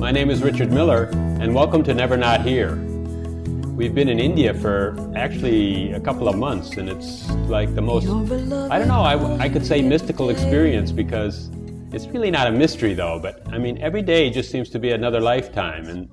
My name is Richard Miller, and welcome to Never Not Here. We've been in India for actually a couple of months, and it's like the most, I don't know, I could say mystical experience, because it's really not a mystery though, but I mean, every day just seems to be another lifetime,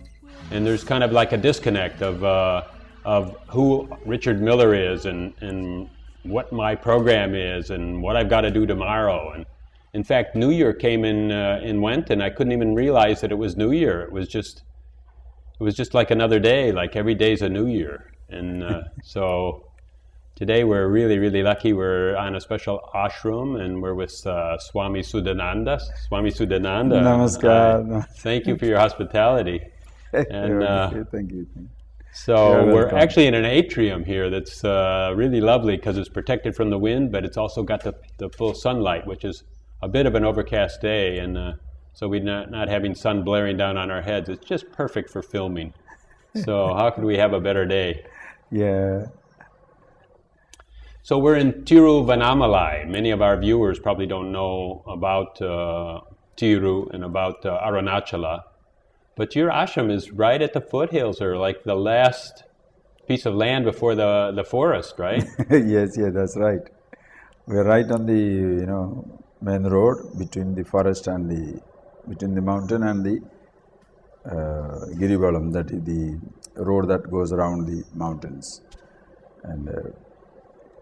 and there's kind of like a disconnect of who Richard Miller is and what my program is and what I've got to do tomorrow. And in fact, New Year came in and went, and I couldn't even realize that it was New Year. It was just like another day, like every day's a New Year. And so today we're really, really lucky. We're on a special ashram, and we're with Swami Suddhananda. Swami Suddhananda. Namaskar. Thank you for your hospitality. And thank you. so we're actually in an atrium here that's really lovely because it's protected from the wind, but it's also got the full sunlight, which is a bit of an overcast day, and so we're not having sun blaring down on our heads. It's just perfect for filming. So how could we have a better day? Yeah. So we're in Tiruvannamalai. Many of our viewers probably don't know about Tiru and about Arunachala. But your ashram is right at the foothills, or like the last piece of land before the forest, right? Yes, that's right. We're right on the main road between the forest and between the mountain and the Giribalam, that is the road that goes around the mountains. And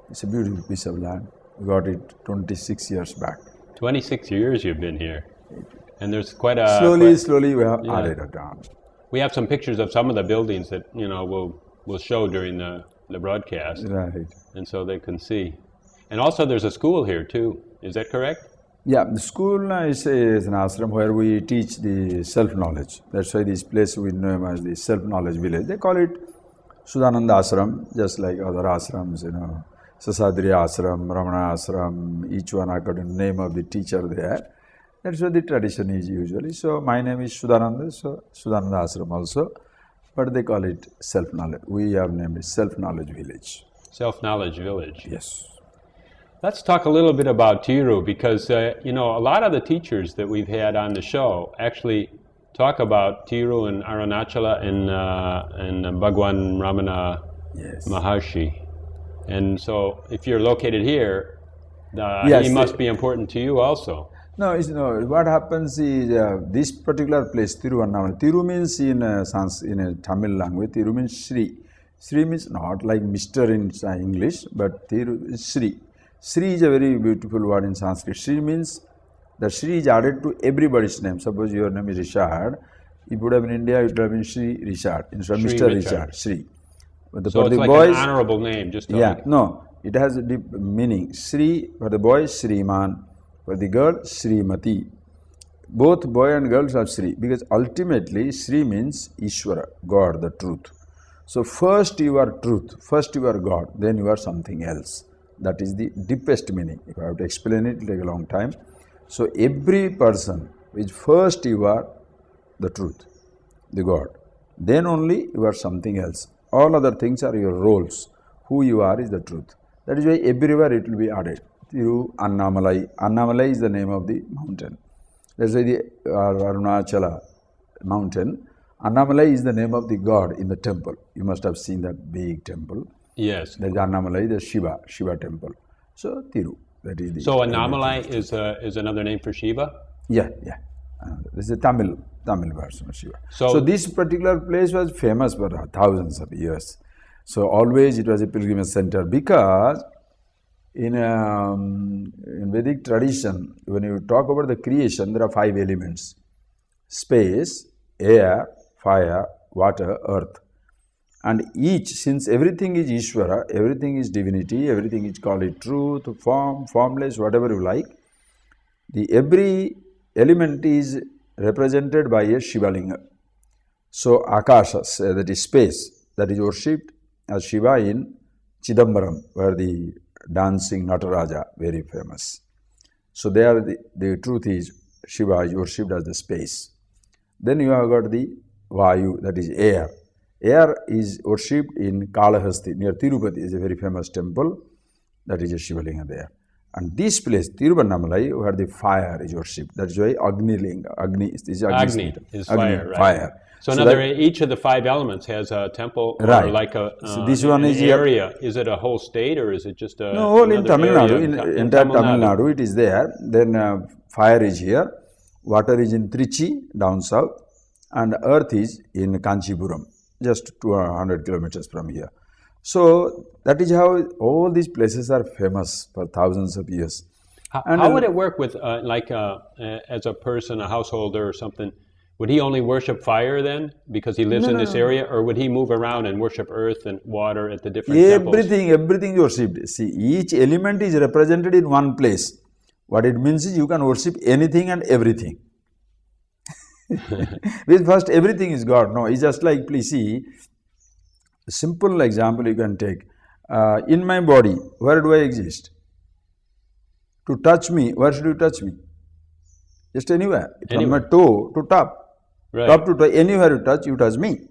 it's a beautiful piece of land. We got it 26 years back. 26 years you've been here. And there's quite a... Slowly we have added it on. We have some pictures of some of the buildings that, we'll show during the broadcast. Right. And so they can see. And also there's a school here too. Is that correct? Yeah, the school is an ashram where we teach the self-knowledge. That's why this place we know as the self-knowledge village. They call it Suddhananda ashram, just like other ashrams, Sasadri ashram, Ramana ashram, each one according to the name of the teacher there. That's what the tradition is usually. So my name is Suddhananda, so Suddhananda ashram also, but they call it self-knowledge. We have named it Self-Knowledge Village. Self-Knowledge Village. Yes. Let's talk a little bit about Tiru, because a lot of the teachers that we've had on the show actually talk about Tiru and Arunachala and Bhagwan Ramana Maharshi. And so if you're located here, he must be important to you also. No, what happens is this particular place, Tiruvannamalai. Tiru means in a Tamil language, Tiru means Sri. Sri means not like Mr. in English, but Tiru is Sri. Sri is a very beautiful word in Sanskrit. Sri means the Sri is added to everybody's name. Suppose your name is Richard. If it would have been in India, it would have been Sri Richard instead of Mr. Richard. Sri. But so it's like boys, an honorable name, just no, it has a deep meaning. Sri for the boy, Sriman. For the girl, Srimati. Both boy and girls are Sri, because ultimately Sri means Ishvara, God, the truth. So first you are truth, first you are God, then you are something else. That is the deepest meaning. If I have to explain it, it will take a long time. So every person, which first you are the truth, the God, then only you are something else. All other things are your roles. Who you are is the truth. That is why everywhere it will be added. Tiruvannamalai. Annamalai is the name of the mountain. That's why the Arunachala mountain. Annamalai is the name of the God in the temple. You must have seen that big temple. Yes. There is Annamalai, the Shiva temple. So Tiru, that is the... So Annamalai is another name for Shiva? Yeah. This is a Tamil version of Shiva. So this particular place was famous for thousands of years. So always it was a pilgrimage center, because in Vedic tradition, when you talk about the creation, there are 5 elements: space, air, fire, water, earth. And each, since everything is Ishvara, everything is divinity, everything is called it truth, form, formless, whatever you like, every element is represented by a Shivalinga. So Akasha, that is space, that is worshipped as Shiva in Chidambaram, where the dancing Nataraja, very famous. So there the truth is Shiva is worshipped as the space. Then you have got the Vayu, that is air. Air is worshipped in Kalahasti, near Tirupati, is a very famous temple. That is a Shivalinga there. And this place, Tiruvannamalai, where the fire is worshipped. That's why Agni is Agni is fire, right? Fire. So each of the 5 elements has a temple or right. like So this one is area. Is it a whole state or is it just a no, all in Tamil Nadu, in entire Tamil Nadu it is there. Then fire is here, water is in Trichy down south, and earth is in Kanchipuram, just 200 kilometers from here. So that is how all these places are famous for thousands of years. How would it work with as a person, a householder or something? Would he only worship fire then because he lives in this area, or would he move around and worship earth and water at the different temples? Everything you worshipped. See, each element is represented in one place. What it means is you can worship anything and everything. With first, everything is God. No, it's just like, please see, a simple example you can take. In my body, where do I exist? To touch me, where should you touch me? Just anywhere. From my toe to top. Right. Top to toe, anywhere you touch me.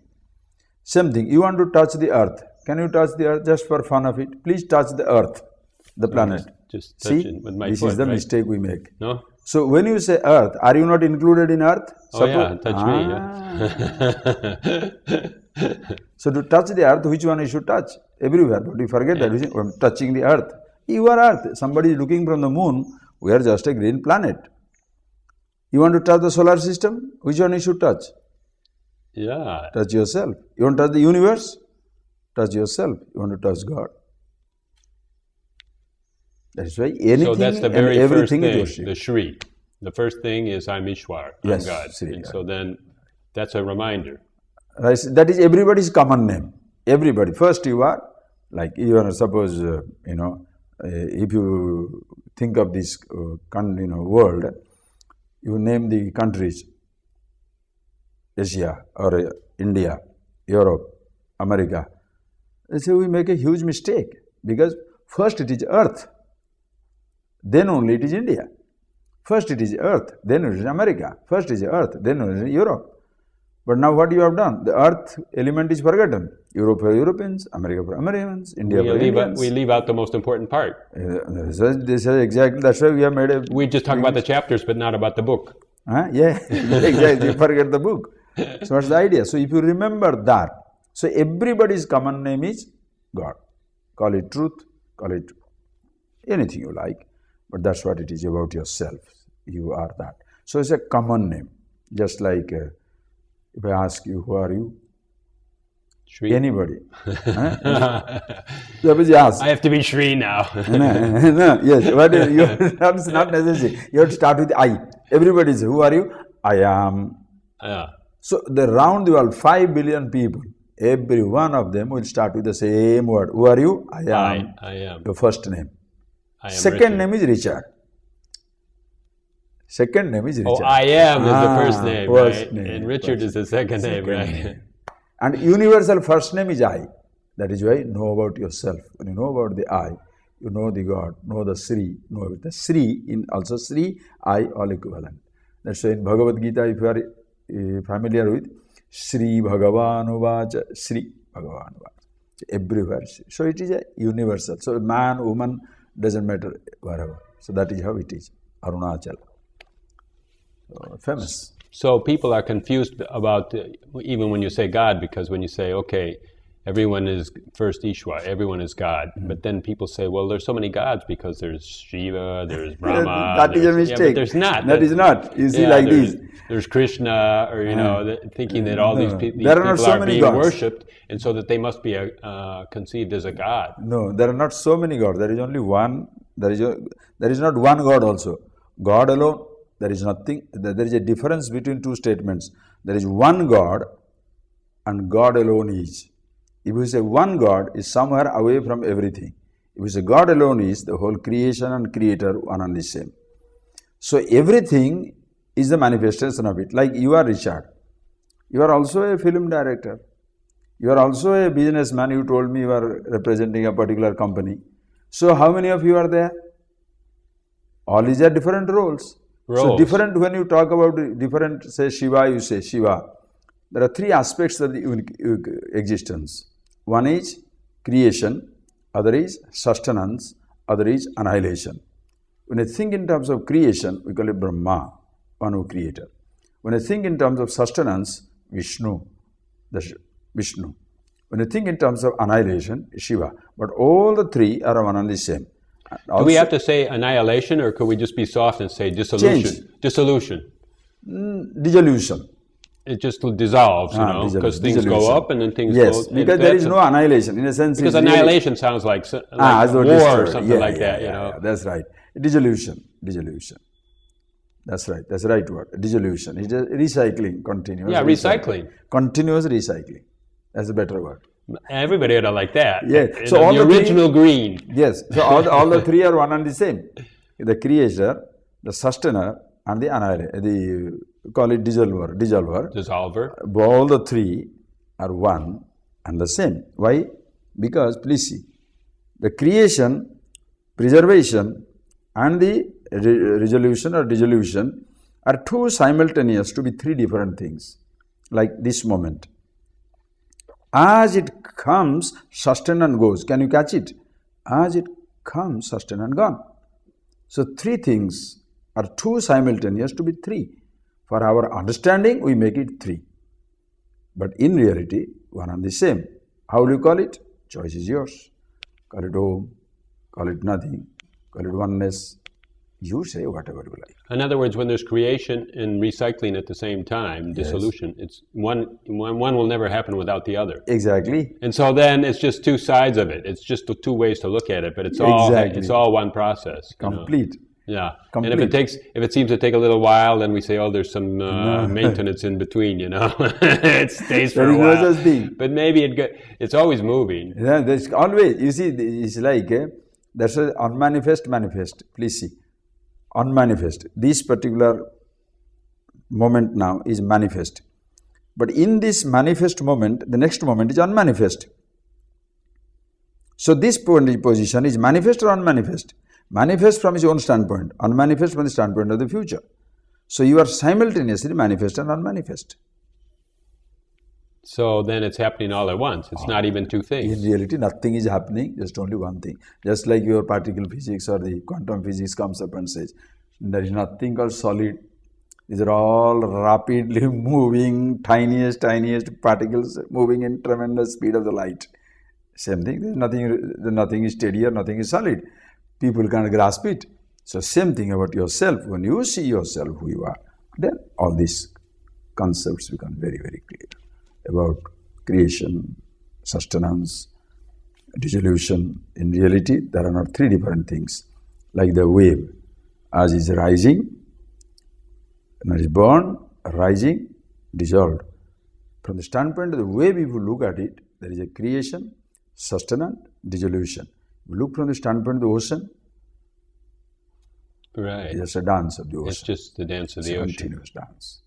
Same thing, you want to touch the earth. Can you touch the earth just for fun of it? Please touch the earth, the planet. Just touch it with my this foot, is the right? mistake we make. No? So when you say earth, are you not included in earth? Oh yeah, touch me. Yeah. So to touch the earth, which one you should touch? Everywhere. But you forget that I'm touching the earth. You are earth. Somebody is looking from the moon. We are just a green planet. You want to touch the solar system? Which one you should touch? Yeah. Touch yourself. You want to touch the universe? Touch yourself. You want to touch God. That's why anything so that's the very and first everything thing, is worship. the Shri. The first thing is I'm Ishwar, I'm God. Shri, and so then that's a reminder. Right, that is everybody's common name. Everybody. First you are, like you are, suppose, if you think of this world, you name the countries, Asia or India, Europe, America. So we make a huge mistake because first it is earth, then only it is India. First it is earth, then it is America. First it is earth, then it is Europe. But now what you have done? The earth element is forgotten. Europe for Europeans, America for Americans, India for Indians. We leave out the most important part. This is exactly, that's why we have made a... We just talk about the chapters, but not about the book. Yeah, exactly. You forget the book. So what's the idea? So if you remember that, so everybody's common name is God. Call it truth, call it anything you like, but that's what it is about yourself. You are that. So it's a common name. Just like if I ask you, who are you? Shri. Anybody. Yes. I have to be Shri now. No, yes. But that's not necessary. You have to start with I. Everybody says, who are you? I am. So the round the world, 5 billion people, every one of them will start with the same word. Who are you? I am. I am. Your first name. Second Richard. Name is Richard. Second name is Richard. Oh, I am is the first name, right? Name, and Richard is the second name, right? And universal first name is I. That is why know about yourself. When you know about the I, you know the God, know the Sri, know the Sri, in also Sri, I, all equivalent. That's why in Bhagavad Gita, if you are familiar with, Sri Bhagavan Uvacha, Sri Bhagavan Uvacha. Everywhere. So it is a universal. So man, woman, doesn't matter wherever. So that is how it is. Arunachala. So, famous. So people are confused about, even when you say God, because when you say, okay, everyone is first Ishwar, everyone is God. But then people say, well, there's so many gods because there's Shiva, there's Brahma. That is a mistake. Yeah, but there's not. That is not. You see, like this. There's Krishna, or thinking that all these people are being worshipped, and so that they must be conceived as a god. No, there are not so many gods. There is only one. There is not one God also. God alone. There is nothing. There is a difference between two statements. There is one God, and God alone is. If you say one God is somewhere away from everything. If you say God alone is, the whole creation and creator one and the same. So everything is the manifestation of it. Like you are Richard. You are also a film director. You are also a businessman. You told me you are representing a particular company. So how many of you are there? All these are different roles. So different, when you talk about different, say Shiva, you say Shiva. There are three aspects of the existence. One is creation, other is sustenance, other is annihilation. When I think in terms of creation, we call it Brahma, one who creator. When I think in terms of sustenance, Vishnu, that's Vishnu. When I think in terms of annihilation, Shiva. But all the three are one and the same. Do we have to say annihilation, or could we just be soft and say dissolution? Change. Dissolution. Dissolution. It just dissolves, because things go up and then things go... Yes, because there is no annihilation. In a sense, because annihilation really sounds like war or something like that, That's right. Dissolution. That's right. That's the right word. Dissolution. It is recycling, continuous. Yeah, recycling. Continuous recycling. That's a better word. Everybody ought to like that. Yeah. So all the original green. Yes. So all the three are one and the same. The creator, the sustainer, and the annihilator. Call it dissolver. All the three are one and the same. Why? Because, please see, the creation, preservation, and the resolution or dissolution are two simultaneous to be three different things. Like this moment. As it comes, sustain and goes. Can you catch it? As it comes, sustain and gone. So three things are two simultaneous to be three. For our understanding, we make it three. But in reality, one and the same. How do you call it? Choice is yours. Call it Om, call it nothing, call it oneness. You say whatever you like. In other words, when there's creation and recycling at the same time, dissolution, it's one will never happen without the other. Exactly. And so then it's just two sides of it. It's just the two ways to look at it, but it's all one process. Complete. Yeah. Complete. And if it seems to take a little while, then we say, oh, there's some maintenance in between, It stays for a while. But maybe it's always moving. Yeah, there's always, you see, it's like, there's an unmanifest manifest. Please see. Unmanifest. This particular moment now is manifest. But in this manifest moment, the next moment is unmanifest. So this position is manifest or unmanifest? Manifest from his own standpoint, unmanifest from the standpoint of the future. So you are simultaneously manifest and unmanifest. So then it's happening all at once. It's not even two things. In reality, nothing is happening, just only one thing. Just like your particle physics or the quantum physics comes up and says, there is nothing called solid. These are all rapidly moving, tiniest particles moving in tremendous speed of the light. Same thing, nothing is steady or nothing is solid. People can't grasp it. So same thing about yourself. When you see yourself who you are, then all these concepts become very, very clear. About creation, sustenance, dissolution. In reality, there are not three different things. Like the wave, as is rising, and is born, rising, dissolved. From the standpoint of the wave, if you look at it, there is a creation, sustenance, dissolution. If you look from the standpoint of the ocean, right. It's just a dance of the ocean. It's just the dance of the ocean. It's a continuous dance.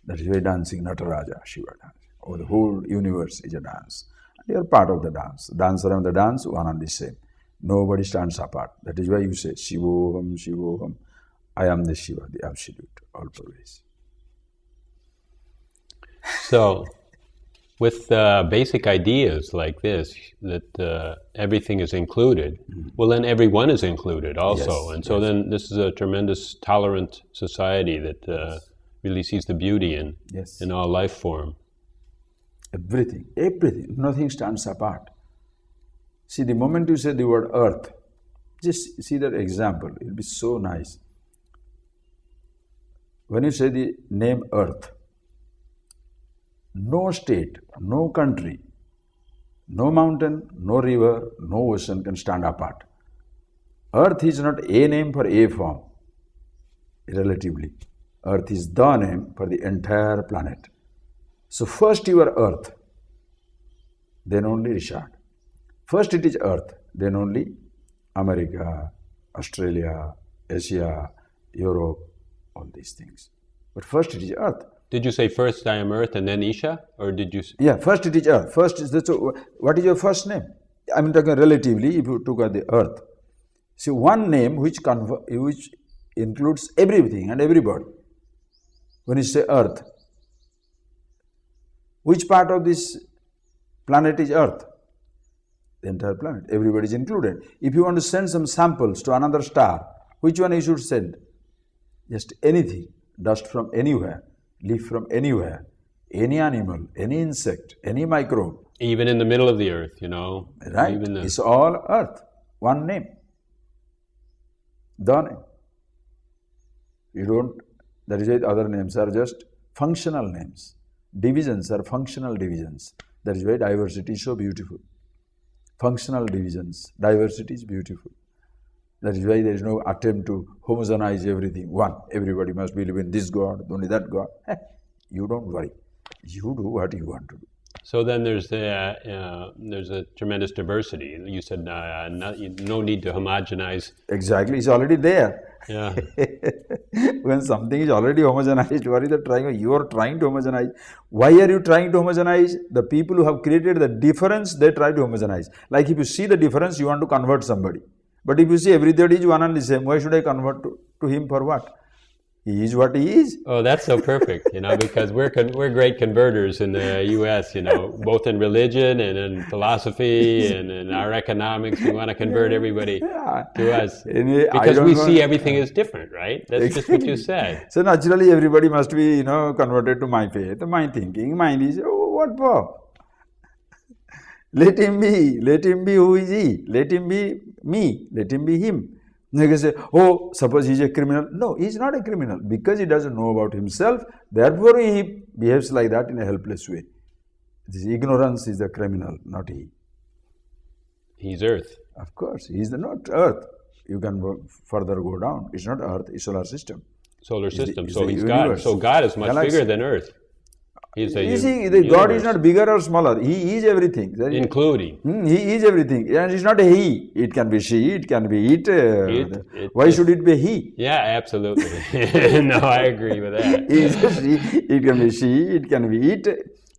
That is why dancing, not a Raja, Shiva dance. Or the whole universe is a dance. And you are part of the dance. Dance around the dance, one and the same. Nobody stands apart. That is why you say, Shivoham, Shivoham. I am the Shiva, the Absolute, always. So, with basic ideas like this, that everything is included, well then everyone is included also. Yes, and so then this is a tremendous tolerant society that really sees the beauty in all life form. Everything, nothing stands apart. See, the moment you say the word earth, just see that example, it will be so nice. When you say the name earth, no state, no country, no mountain, no river, no ocean can stand apart. Earth is not a name for a form, relatively. Earth is the name for the entire planet. So first you are earth, then only Richard. First it is earth, then only America, Australia, Asia, Europe, all these things. But first it is earth. Did you say first I am earth and then Isha? Or did you... Yeah, first it is earth. First is what is your first name? I mean talking relatively, if you took the earth. See, one name which includes everything and everybody. When you say earth, which part of this planet is earth? The entire planet. Everybody is included. If you want to send some samples to another star, Which one you should send? Just anything, dust from anywhere, leaf from anywhere, any animal, any insect, any microbe. Even in the middle of the earth, you know. Right, it's all earth, one name. The name. You don't, that is why other names are just functional names. Divisions are functional divisions. That is why diversity is so beautiful. Functional divisions, diversity is beautiful. That is why there is no attempt to homogenize everything. One, everybody must believe in this God, only that God. You don't worry. You do what you want to do. So then there's a tremendous diversity. You said no need to homogenize. Exactly, it's already there. Yeah. When something is already homogenized, what is the trying? You are trying to homogenize. Why are you trying to homogenize? The people who have created the difference, they try to homogenize. Like if you see the difference, you want to convert somebody. But if you see everybody is one and the same, why should I convert to him for what? He is what he is. Oh, that's so perfect, you know, because we're great converters in the U.S., you know, both in religion and in philosophy and in our economics. We want to convert everybody to us because we see everything is different, right? That's just what you said. So naturally, everybody must be, you know, converted to my faith, my thinking. Mine is, oh, what for? Let him be who is he? Let him be me, let him be him. You can say, oh, suppose he is a criminal. No, he is not a criminal because he doesn't know about himself. Therefore, he behaves like that in a helpless way. This ignorance is the criminal, not he. He's Earth. Of course, he is not Earth. You can further go down. It's not Earth, it's solar system. Solar system. So he's God. So God is much bigger than Earth. You see, the God is not bigger or smaller. He is everything. Including. He is everything. And it's not a he. It can be she, it can be it. Why should it be he? Yeah, absolutely. No, I agree with that. It can be she, it can be it.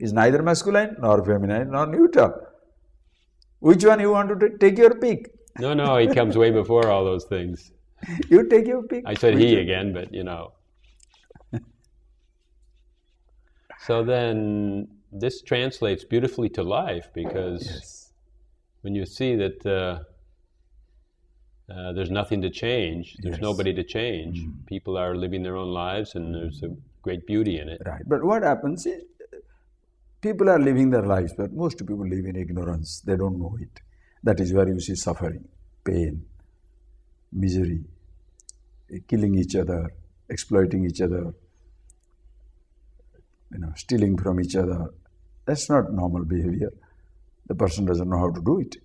It's neither masculine, nor feminine, nor neutral. Which one you want to take your pick? No, he comes way before all those things. You take your pick. I said he again, but you know. So then this translates beautifully to life because when you see that there's nothing to change, there's nobody to change, people are living their own lives and there's a great beauty in it. Right, but what happens is people are living their lives, but most people live in ignorance, they don't know it. That is where you see suffering, pain, misery, killing each other, exploiting each other, stealing from each other. That's not normal behavior. The person doesn't know how to do it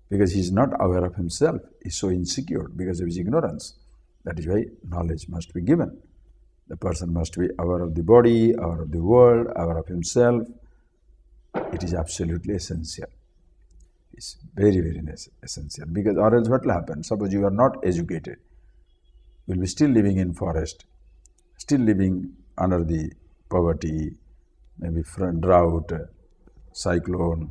because he's not aware of himself. He's so insecure because of his ignorance. That is why knowledge must be given. The person must be aware of the body, aware of the world, aware of himself. It is absolutely essential. It's very, very essential because or else what will happen? Suppose you are not educated. You will be still living in forest, still living under the poverty, maybe drought, cyclone,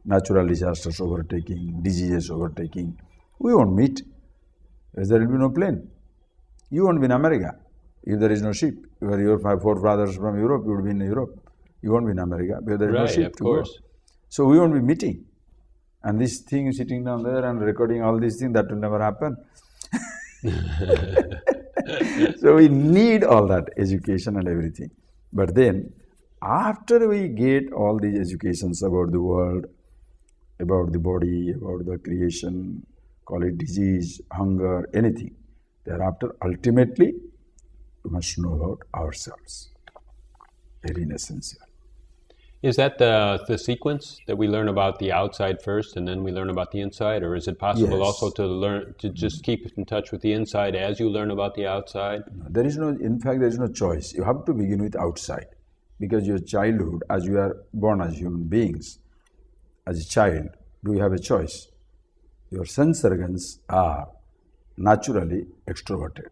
natural disasters overtaking, diseases overtaking. We won't meet because there will be no plane. You won't be in America if there is no ship. If your forefathers from Europe, you would be in Europe. You won't be in America because there is no ship to go. So we won't be meeting. And this thing sitting down there and recording all these things, that will never happen. So we need all that education and everything. But then, after we get all these educations about the world, about the body, about the creation, call it disease, hunger, anything, thereafter, ultimately, we must know about ourselves. Very essential. Is that the sequence that we learn about the outside first and then we learn about the inside? Or is it possible also to learn to just keep in touch with the inside as you learn about the outside? No, there is no, in fact, there is no choice. You have to begin with outside because your childhood, as you are born as human beings, as a child, do you have a choice? Your sense organs are naturally extroverted.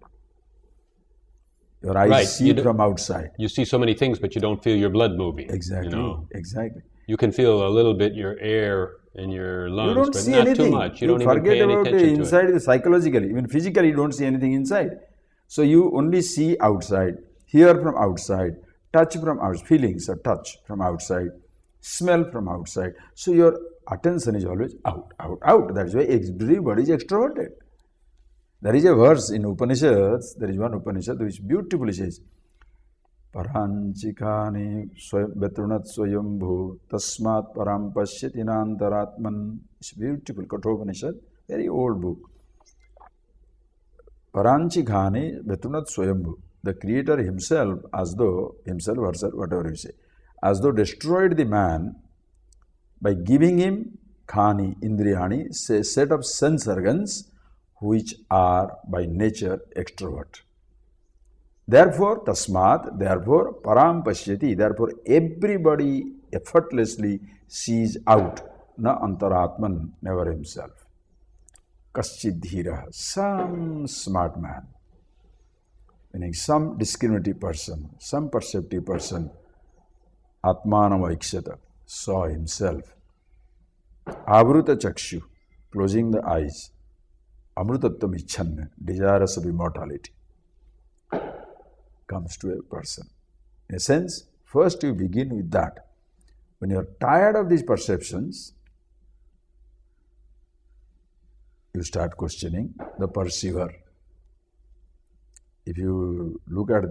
Your eyes see from outside. You see so many things, but you don't feel your blood moving. Exactly, exactly. You can feel a little bit your air in your lungs, you don't but see not anything. too much. You don't even pay any attention to inside it. Psychologically, even physically, you don't see anything inside. So you only see outside, hear from outside, touch from outside, feelings of touch from outside, smell from outside. So your attention is always out, out, out. That's why everybody is extroverted. There is a verse in Upanishads, there is one Upanishad which beautifully says, Paranchikani betrunat swayambhu tasmat param pashyati nantaratman. It's beautiful, Kathopanishad, very old book. Paranchikani betrunat swayambhu. The Creator Himself, as though, Himself, herself, whatever you say, as though destroyed the man by giving him khani, indriyani, a set of sense organs which are by nature extrovert. Therefore, tasmat, therefore, param pashyati, therefore everybody effortlessly sees out, na antaratman, never himself. Kaschidhira, some smart man, meaning some discriminative person, some perceptive person, atmanam aikshata, saw himself. Avruta chakshu, closing the eyes. Amrutatvam icchanna, desirous of immortality, comes to a person. In a sense, first you begin with that. When you are tired of these perceptions, you start questioning the perceiver. If you look at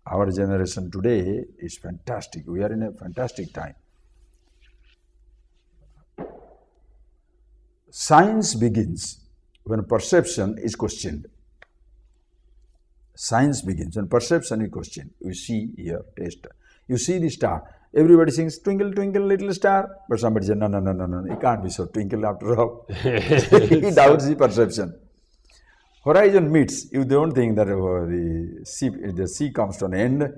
our generation today, it's fantastic. We are in a fantastic time. Science begins when perception is questioned. Science begins when perception is questioned. You see, hear, taste. You see the star. Everybody sings, twinkle, twinkle, little star. But somebody says, no, it can't be so twinkle after all. He doubts the perception. Horizon meets. You don't think that the sea comes to an end.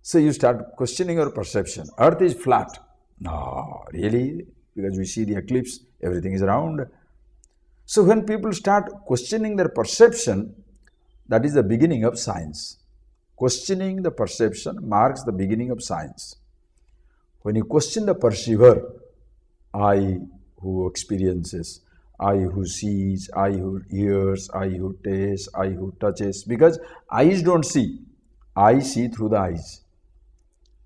So you start questioning your perception. Earth is flat. No, really? Because we see the eclipse, everything is round. So when people start questioning their perception, that is the beginning of science. Questioning the perception marks the beginning of science. When you question the perceiver, I who experiences, I who sees, I who hears, I who tastes, I who touches, because eyes don't see, I see through the eyes.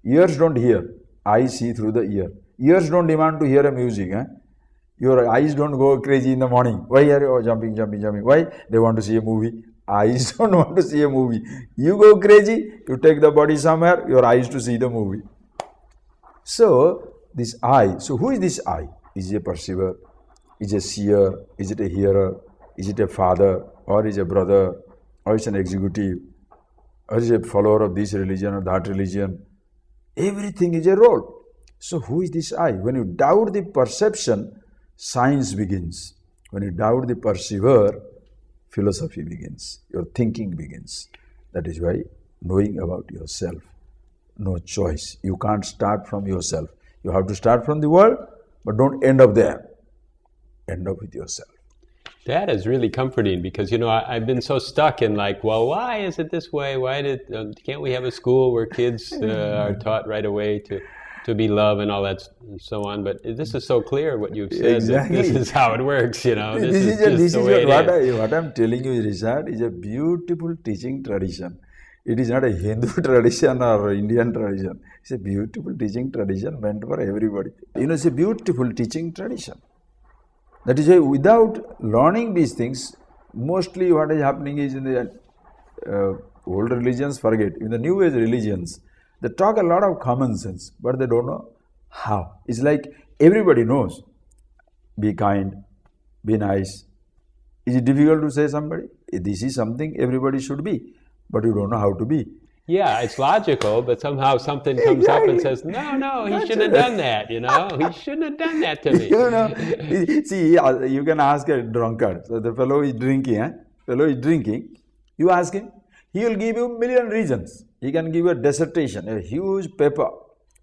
Ears don't hear, I see through the ear. Ears don't demand to hear a music. Your eyes don't go crazy in the morning. Why are you jumping? Why? They want to see a movie. Eyes don't want to see a movie. You go crazy, you take the body somewhere, your eyes to see the movie. So, this I, so who is this I? Is it a perceiver? Is it a seer? Is it a hearer? Is it a father? Or is it a brother? Or is it an executive? Or is it a follower of this religion or that religion? Everything is a role. So who is this I? When you doubt the perception, science begins. When you doubt the perceiver, philosophy begins. Your thinking begins. That is why knowing about yourself, no choice. You can't start from yourself. You have to start from the world, but don't end up there. End up with yourself. That is really comforting because, I've been so stuck in well, why is it this way? Why can't we have a school where kids are taught right away to be love and all that and so on? But this is so clear what you've said. Exactly. This is how it works, What I'm telling you, Richard, is a beautiful teaching tradition. It is not a Hindu tradition or Indian tradition. It's a beautiful teaching tradition meant for everybody. It's a beautiful teaching tradition. That is why without learning these things, mostly what is happening is in the old religions, forget. In the new age religions, they talk a lot of common sense, but they don't know how. It's like everybody knows. Be kind, be nice. Is it difficult to say somebody? This is something everybody should be, but you don't know how to be. Yeah, it's logical, but somehow something comes up and says, no, he shouldn't have done that, He shouldn't have done that to me. See, you can ask a drunkard. So the fellow is drinking. You ask him, he will give you a million reasons. He can give you a dissertation, a huge paper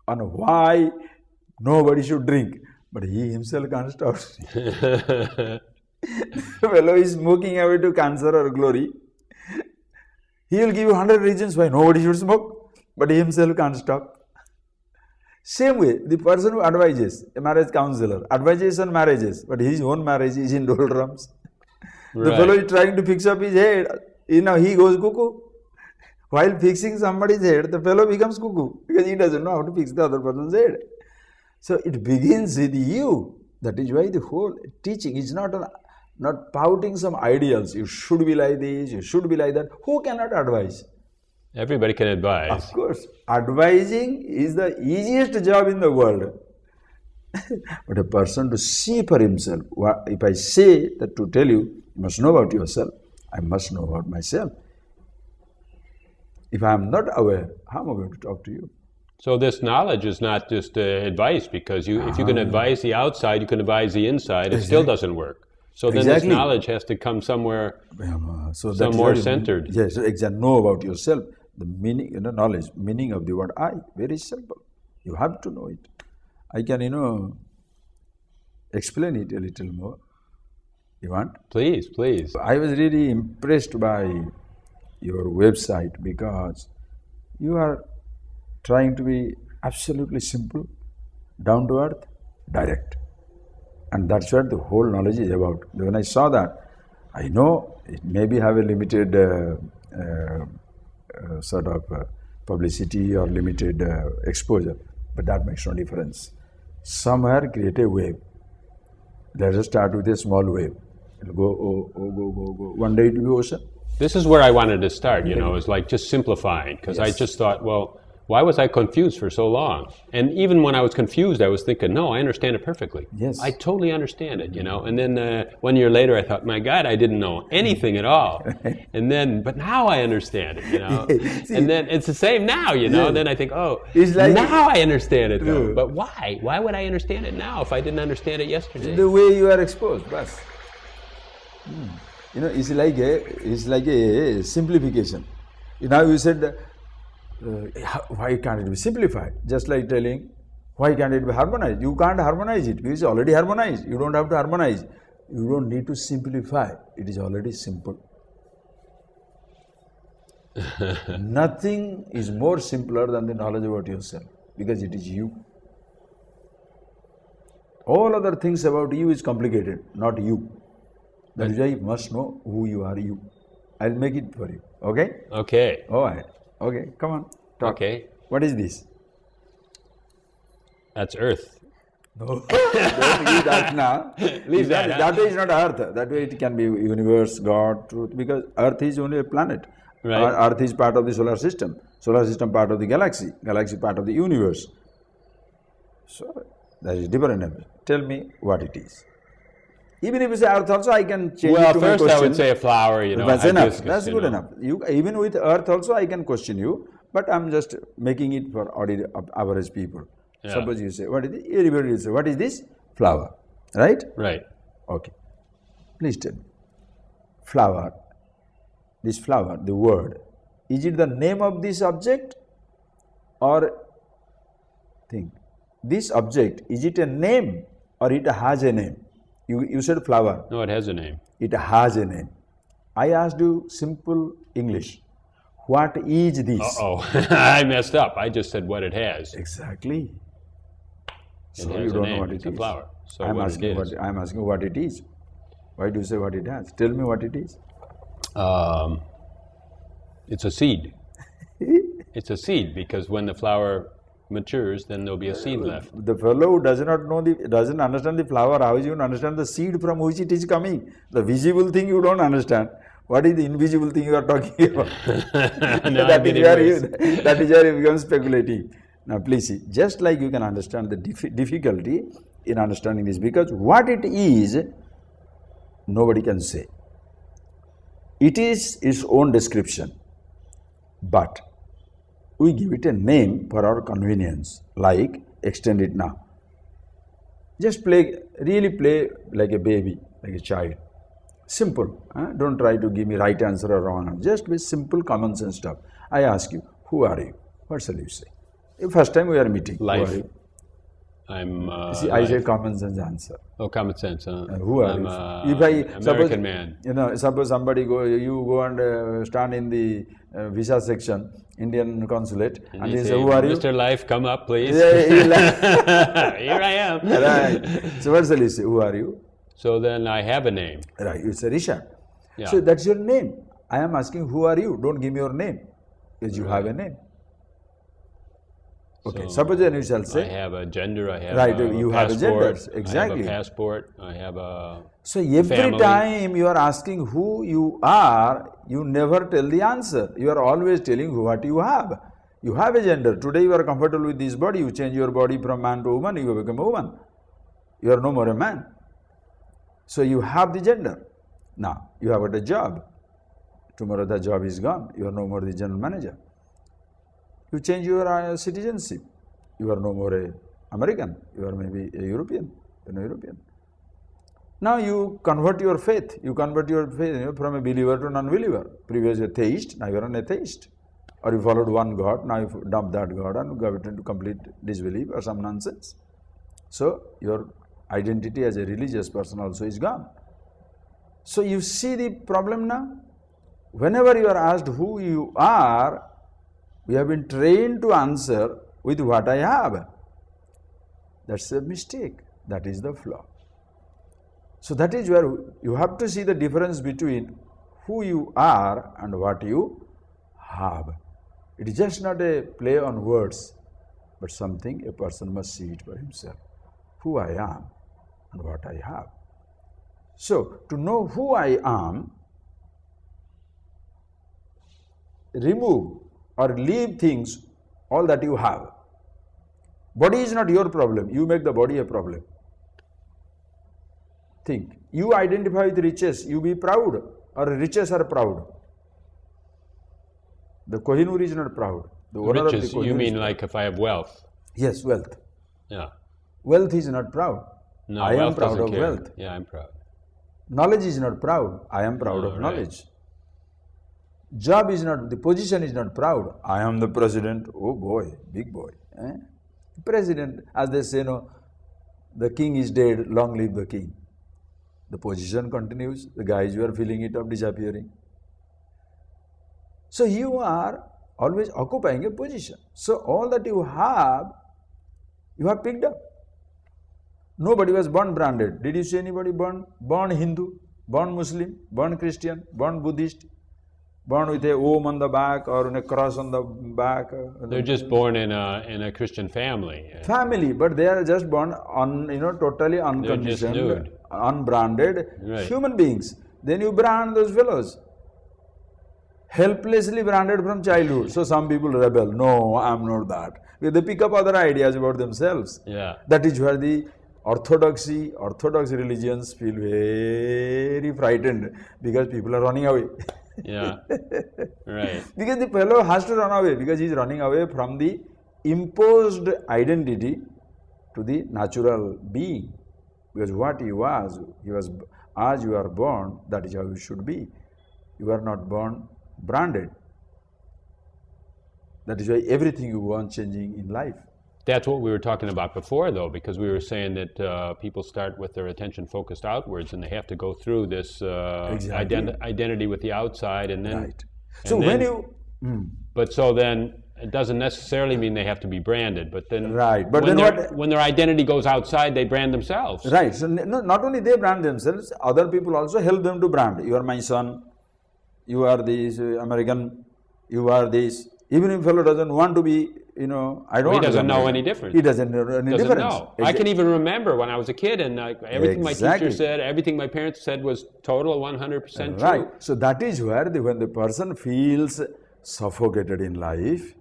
on why nobody should drink. But he himself can't stop. The fellow is smoking away to cancer or glory. He will give you 100 reasons why nobody should smoke, but he himself can't stop. Same way, the person who advises, a marriage counselor, advises on marriages, but his own marriage is in doldrums. Right. The fellow is trying to fix up his head, he goes cuckoo. While fixing somebody's head, the fellow becomes cuckoo because he doesn't know how to fix the other person's head. So it begins with you. That is why the whole teaching is not not pouting some ideals. You should be like this, you should be like that. Who cannot advise? Everybody can advise. Of course. Advising is the easiest job in the world. But a person to see for himself, if I say that to tell you must know about yourself, I must know about myself. If I am not aware, how am I going to talk to you? So this knowledge is not just advice, because if you can advise the outside, you can advise the inside, it still doesn't work. So then this knowledge has to come somewhere, some more centered. Yes, exactly. Know about yourself, the meaning, knowledge, meaning of the word I, very simple. You have to know it. I can, explain it a little more. You want? Please, please. I was really impressed by your website because you are trying to be absolutely simple, down to earth, direct. And that's what the whole knowledge is about. When I saw that, I know it maybe have a limited sort of publicity or limited exposure, but that makes no difference. Somewhere create a wave. Let us start with a small wave. It'll go, go. One day it will be ocean. This is where I wanted to start, is like just simplifying, because I just thought, well, why was I confused for so long? And even when I was confused, I was thinking, no, I understand it perfectly. Yes. I totally understand it, And then 1 year later, I thought, my God, I didn't know anything at all. And then, but now I understand it, See, and then it's the same now, Then I think, it's like now I understand it, though. But why? Why would I understand it now if I didn't understand it yesterday? The way you are exposed, bas. It's like a simplification. Now you said, why can't it be simplified? Just like telling, why can't it be harmonized? You can't harmonize it because it's already harmonized. You don't have to harmonize. You don't need to simplify. It is already simple. Nothing is more simpler than the knowledge about yourself because it is you. All other things about you is complicated, not you. That is why you must know who you are, you. I'll make it for you. Okay? Okay. All right. Okay, come on. Talk. Okay. What is this? That's Earth. No. Don't leave that now. Leave that. That way is not Earth. That way it can be universe, God, truth, because Earth is only a planet. Right. Earth is part of the solar system. Solar system part of the galaxy. Galaxy part of the universe. So, that is different. Tell me what it is. Even if you say Earth also, I can change it to my question. Well, first I would say a flower, That's enough. That's good enough. Even with Earth also, I can question you, but I'm just making it for average people. Yeah. Suppose you say, what is this? Everybody will say, what is this? Flower. Right? Right. Okay. Please tell me. Flower, this flower, the word, is it the name of this object or thing? This object, is it a name or it has a name? You said flower. No, it has a name. It has a name. I asked you simple English. What is this? I messed up. I just said what it has. Exactly. So you don't know what it is. It's a flower. So I'm asking what it is. Why do you say what it has? Tell me what it is. It's a seed. It's a seed because when the flower matures, then there'll be a seed left. The fellow who doesn't understand the flower, how is he going to understand the seed from which it is coming? The visible thing you don't understand. What is the invisible thing you are talking about? That is where it becomes speculative. Now please see, just like you can understand the difficulty in understanding this, because what it is, nobody can say. It is its own description, but we give it a name for our convenience, like extend it now. Just really play like a baby, like a child. Simple. Don't try to give me right answer or wrong answer. Just be simple, common sense stuff. I ask you, who are you? What shall you say? First time we are meeting. Life. Who are you? I say common sense answer. Oh, common sense. Who are I'm you? American man. Suppose somebody you go and stand in the visa section, Indian consulate, and they say, who are you? Mr. Life, come up, please. Here I am. Right. So what shall you say? Who are you? So then I have a name. Right. You say Rishabh. Yeah. So that's your name. I am asking, who are you? Don't give me your name, because you have a name. Okay, So suppose then you shall I say, have a gender, I have right, a you have a passport, gender, exactly. I have a passport, I have a So every family. time you are asking who you are, you never tell the answer. You are always telling what you have. You have a gender. Today you are comfortable with this body, you change your body from man to woman, you become a woman. You are no more a man. So you have the gender. Now, you have got a job. Tomorrow the job is gone. You are no more the general manager. You change your citizenship. You are no more a American. You are maybe a European. You are no European. Now you convert your faith. You convert your faith from a believer to non-believer. Previously a theist, now you are an atheist. Or you followed one God, now you dump that God and go into complete disbelief or some nonsense. So your identity as a religious person also is gone. So you see the problem now? Whenever you are asked who you are, we have been trained to answer with what I have. That's a mistake. That is the flaw. So that is where you have to see the difference between who you are and what you have. It is just not a play on words, but something a person must see it for himself. Who I am and what I have. So, to know who I am, remove or leave things, all that you have. Body is not your problem, you make the body a problem. Think, you identify with riches, you be proud, or riches are proud. The Kohinoor is not proud. The owner riches, of the Kohinoor you mean is like if I have wealth? Yes, wealth. Yeah. Wealth is not proud. No, I am wealth proud doesn't of care. wealth. Yeah, I'm proud. Knowledge is not proud. I am proud of right. knowledge. Job is not, the position is not proud. I am the president. Oh boy, big boy. President, as they say, no, the king is dead, long live the king. The position continues, the guys you are filling it up disappearing. So you are always occupying a position. So all that you have picked up. Nobody was born branded. Did you see anybody born Hindu, born Muslim, born Christian, born Buddhist, born with a Om on the back or a cross on the back? They're just born in a Christian family. Family, but they are just born totally unconditioned, nude. Unbranded Right. human beings. Then you brand those fellows. Helplessly branded from childhood. So some people rebel. No, I am not that. They pick up other ideas about themselves. Yeah. That is where the orthodox religions feel very frightened because people are running away. Yeah. Right. Because the fellow has to run away because he is running away from the imposed identity to the natural being. Because what he was as you are born, that is how you should be. You are not born branded. That is why everything you want changing in life. That's what we were talking about before, though, because we were saying that people start with their attention focused outwards, and they have to go through this identity with the outside, and then. Right. So when you. But so then it doesn't necessarily mean they have to be branded, but then. Right. But when then when their identity goes outside, they brand themselves. Right. So not only they brand themselves, other people also help them to brand. You are my son. You are this American. You are this. Even if a fellow doesn't want to be, I don't want He doesn't to know any difference. He doesn't know any difference. Know. I can even remember when I was a kid and everything my teacher said, everything my parents said was total 100% true. Right. So that is where when the person feels suffocated in life,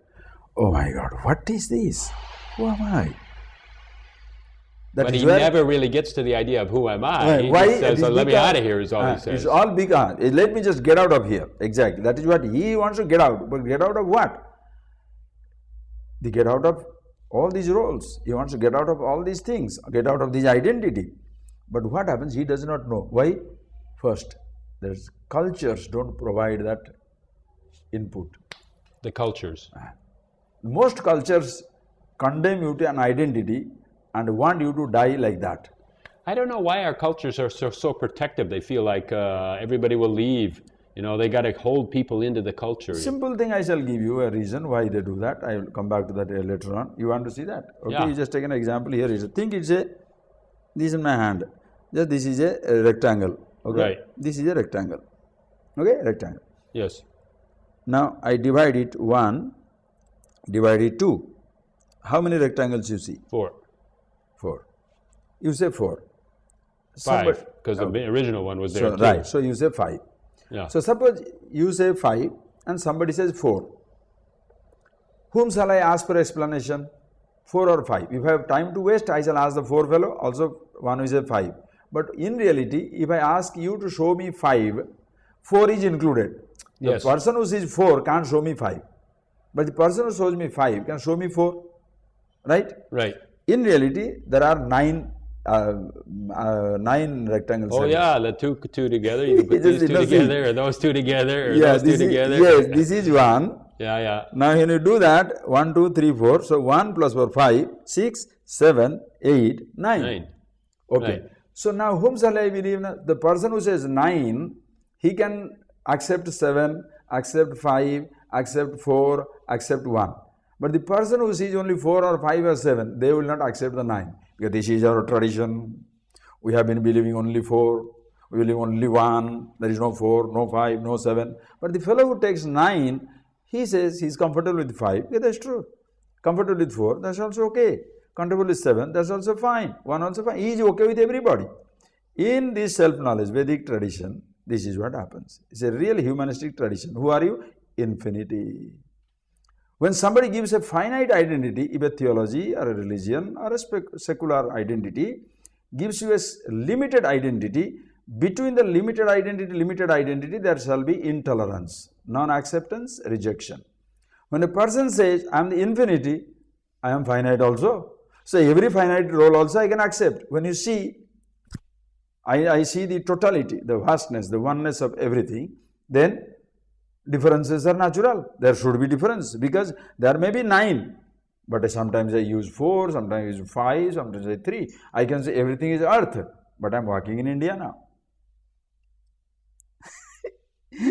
oh my God, what is this? Who am I? But he never really gets to the idea of who am I. He just says, let me out of here is all he says. It's all because, let me just get out of here. Exactly. That is what he wants to get out. But get out of what? They get out of all these roles. He wants to get out of all these things, get out of this identity. But what happens? He does not know. Why? First, there's cultures don't provide that input. The cultures. Most cultures condemn you to an identity and want you to die like that. I don't know why our cultures are so protective. They feel like everybody will leave. They got to hold people into the culture. Simple thing, I shall give you a reason why they do that. I will come back to that later on. You want to see that? Okay, yeah. You just take an example here. Think this is my hand. Just this is a rectangle. Okay, right. This is a rectangle. Okay, rectangle. Yes. Now I divide it 1, divide it 2. How many rectangles you see? 4. 4. You say 4. 5, because the original one was there so, too. Right, so you say 5. Yeah. So suppose you say 5 and somebody says 4. Whom shall I ask for explanation? 4 or 5? If I have time to waste, I shall ask the 4 fellow, also one who says 5. But in reality, if I ask you to show me 5, 4 is included. The person who says 4 can't show me 5. But the person who shows me 5 can show me 4. Right? Right. In reality, there are 9 rectangles. Oh yeah, the two together. You can put these two together, or those two together, or those two together. Yes, this is 1. Yeah. Now when you do that, 1, 2, 3, 4. So 1 plus 4, 5, 6, 7, 8, 9. Okay. Right. So now whom shall I believe? The person who says 9, he can accept 7, accept 5, accept 4, accept 1. But the person who sees only 4 or 5 or 7, they will not accept the 9. Because this is our tradition. We have been believing only 4. We believe only 1. There is no 4, no 5, no 7. But the fellow who takes 9, he says he is comfortable with 5. Yeah, that's true. Comfortable with 4, that's also okay. Comfortable with 7, that's also fine. 1 also fine. He is okay with everybody. In this self-knowledge, Vedic tradition, this is what happens. It's a real humanistic tradition. Who are you? Infinity. When somebody gives a finite identity, if a theology or a religion or a secular identity gives you a limited identity, between the limited identity, there shall be intolerance, non-acceptance, rejection. When a person says, I am the infinity, I am finite also. So every finite role also I can accept. When you see, I see the totality, the vastness, the oneness of everything, then differences are natural. There should be difference because there may be 9, but sometimes I use 4, sometimes I use 5, sometimes I 3. I can say everything is earth, but I am walking in India now.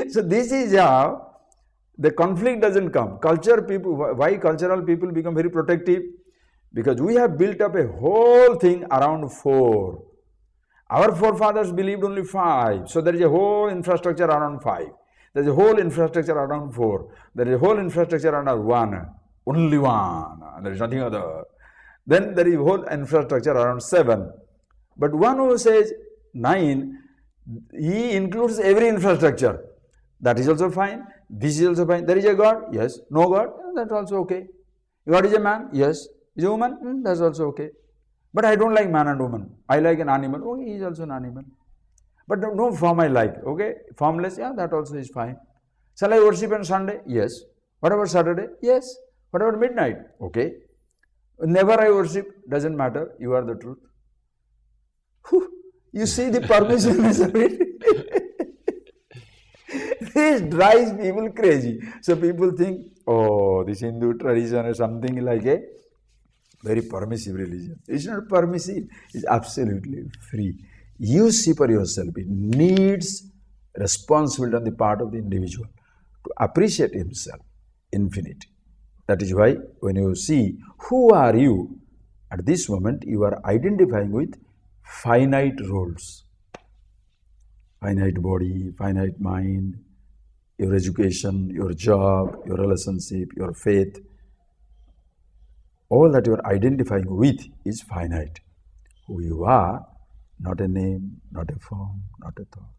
So this is how the conflict doesn't come. Culture people, why cultural people become very protective? Because we have built up a whole thing around 4. Our forefathers believed only 5. So there is a whole infrastructure around 5. There is a whole infrastructure around 4. There is a whole infrastructure around 1. Only 1. There is nothing other. Then there is a whole infrastructure around 7. But one who says 9, he includes every infrastructure. That is also fine. This is also fine. There is a God? Yes. No God? That's also okay. God is a man? Yes. Is a woman? That's also okay. But I don't like man and woman. I like an animal. Oh, he is also an animal. But no form I like. Okay. Formless? Yeah, that also is fine. Shall I worship on Sunday? Yes. What about Saturday? Yes. What about midnight? Okay. Never I worship. Doesn't matter. You are the truth. You see the permissiveness of it. This drives people crazy. So people think, oh, this Hindu tradition is something like a very permissive religion. It's not permissive. It's absolutely free. You see for yourself. It needs responsibility on the part of the individual to appreciate himself, infinity. That is why when you see who are you, at this moment you are identifying with finite roles. Finite body, finite mind, your education, your job, your relationship, your faith. All that you are identifying with is finite. Who you are, not a name, not a form, not a thought.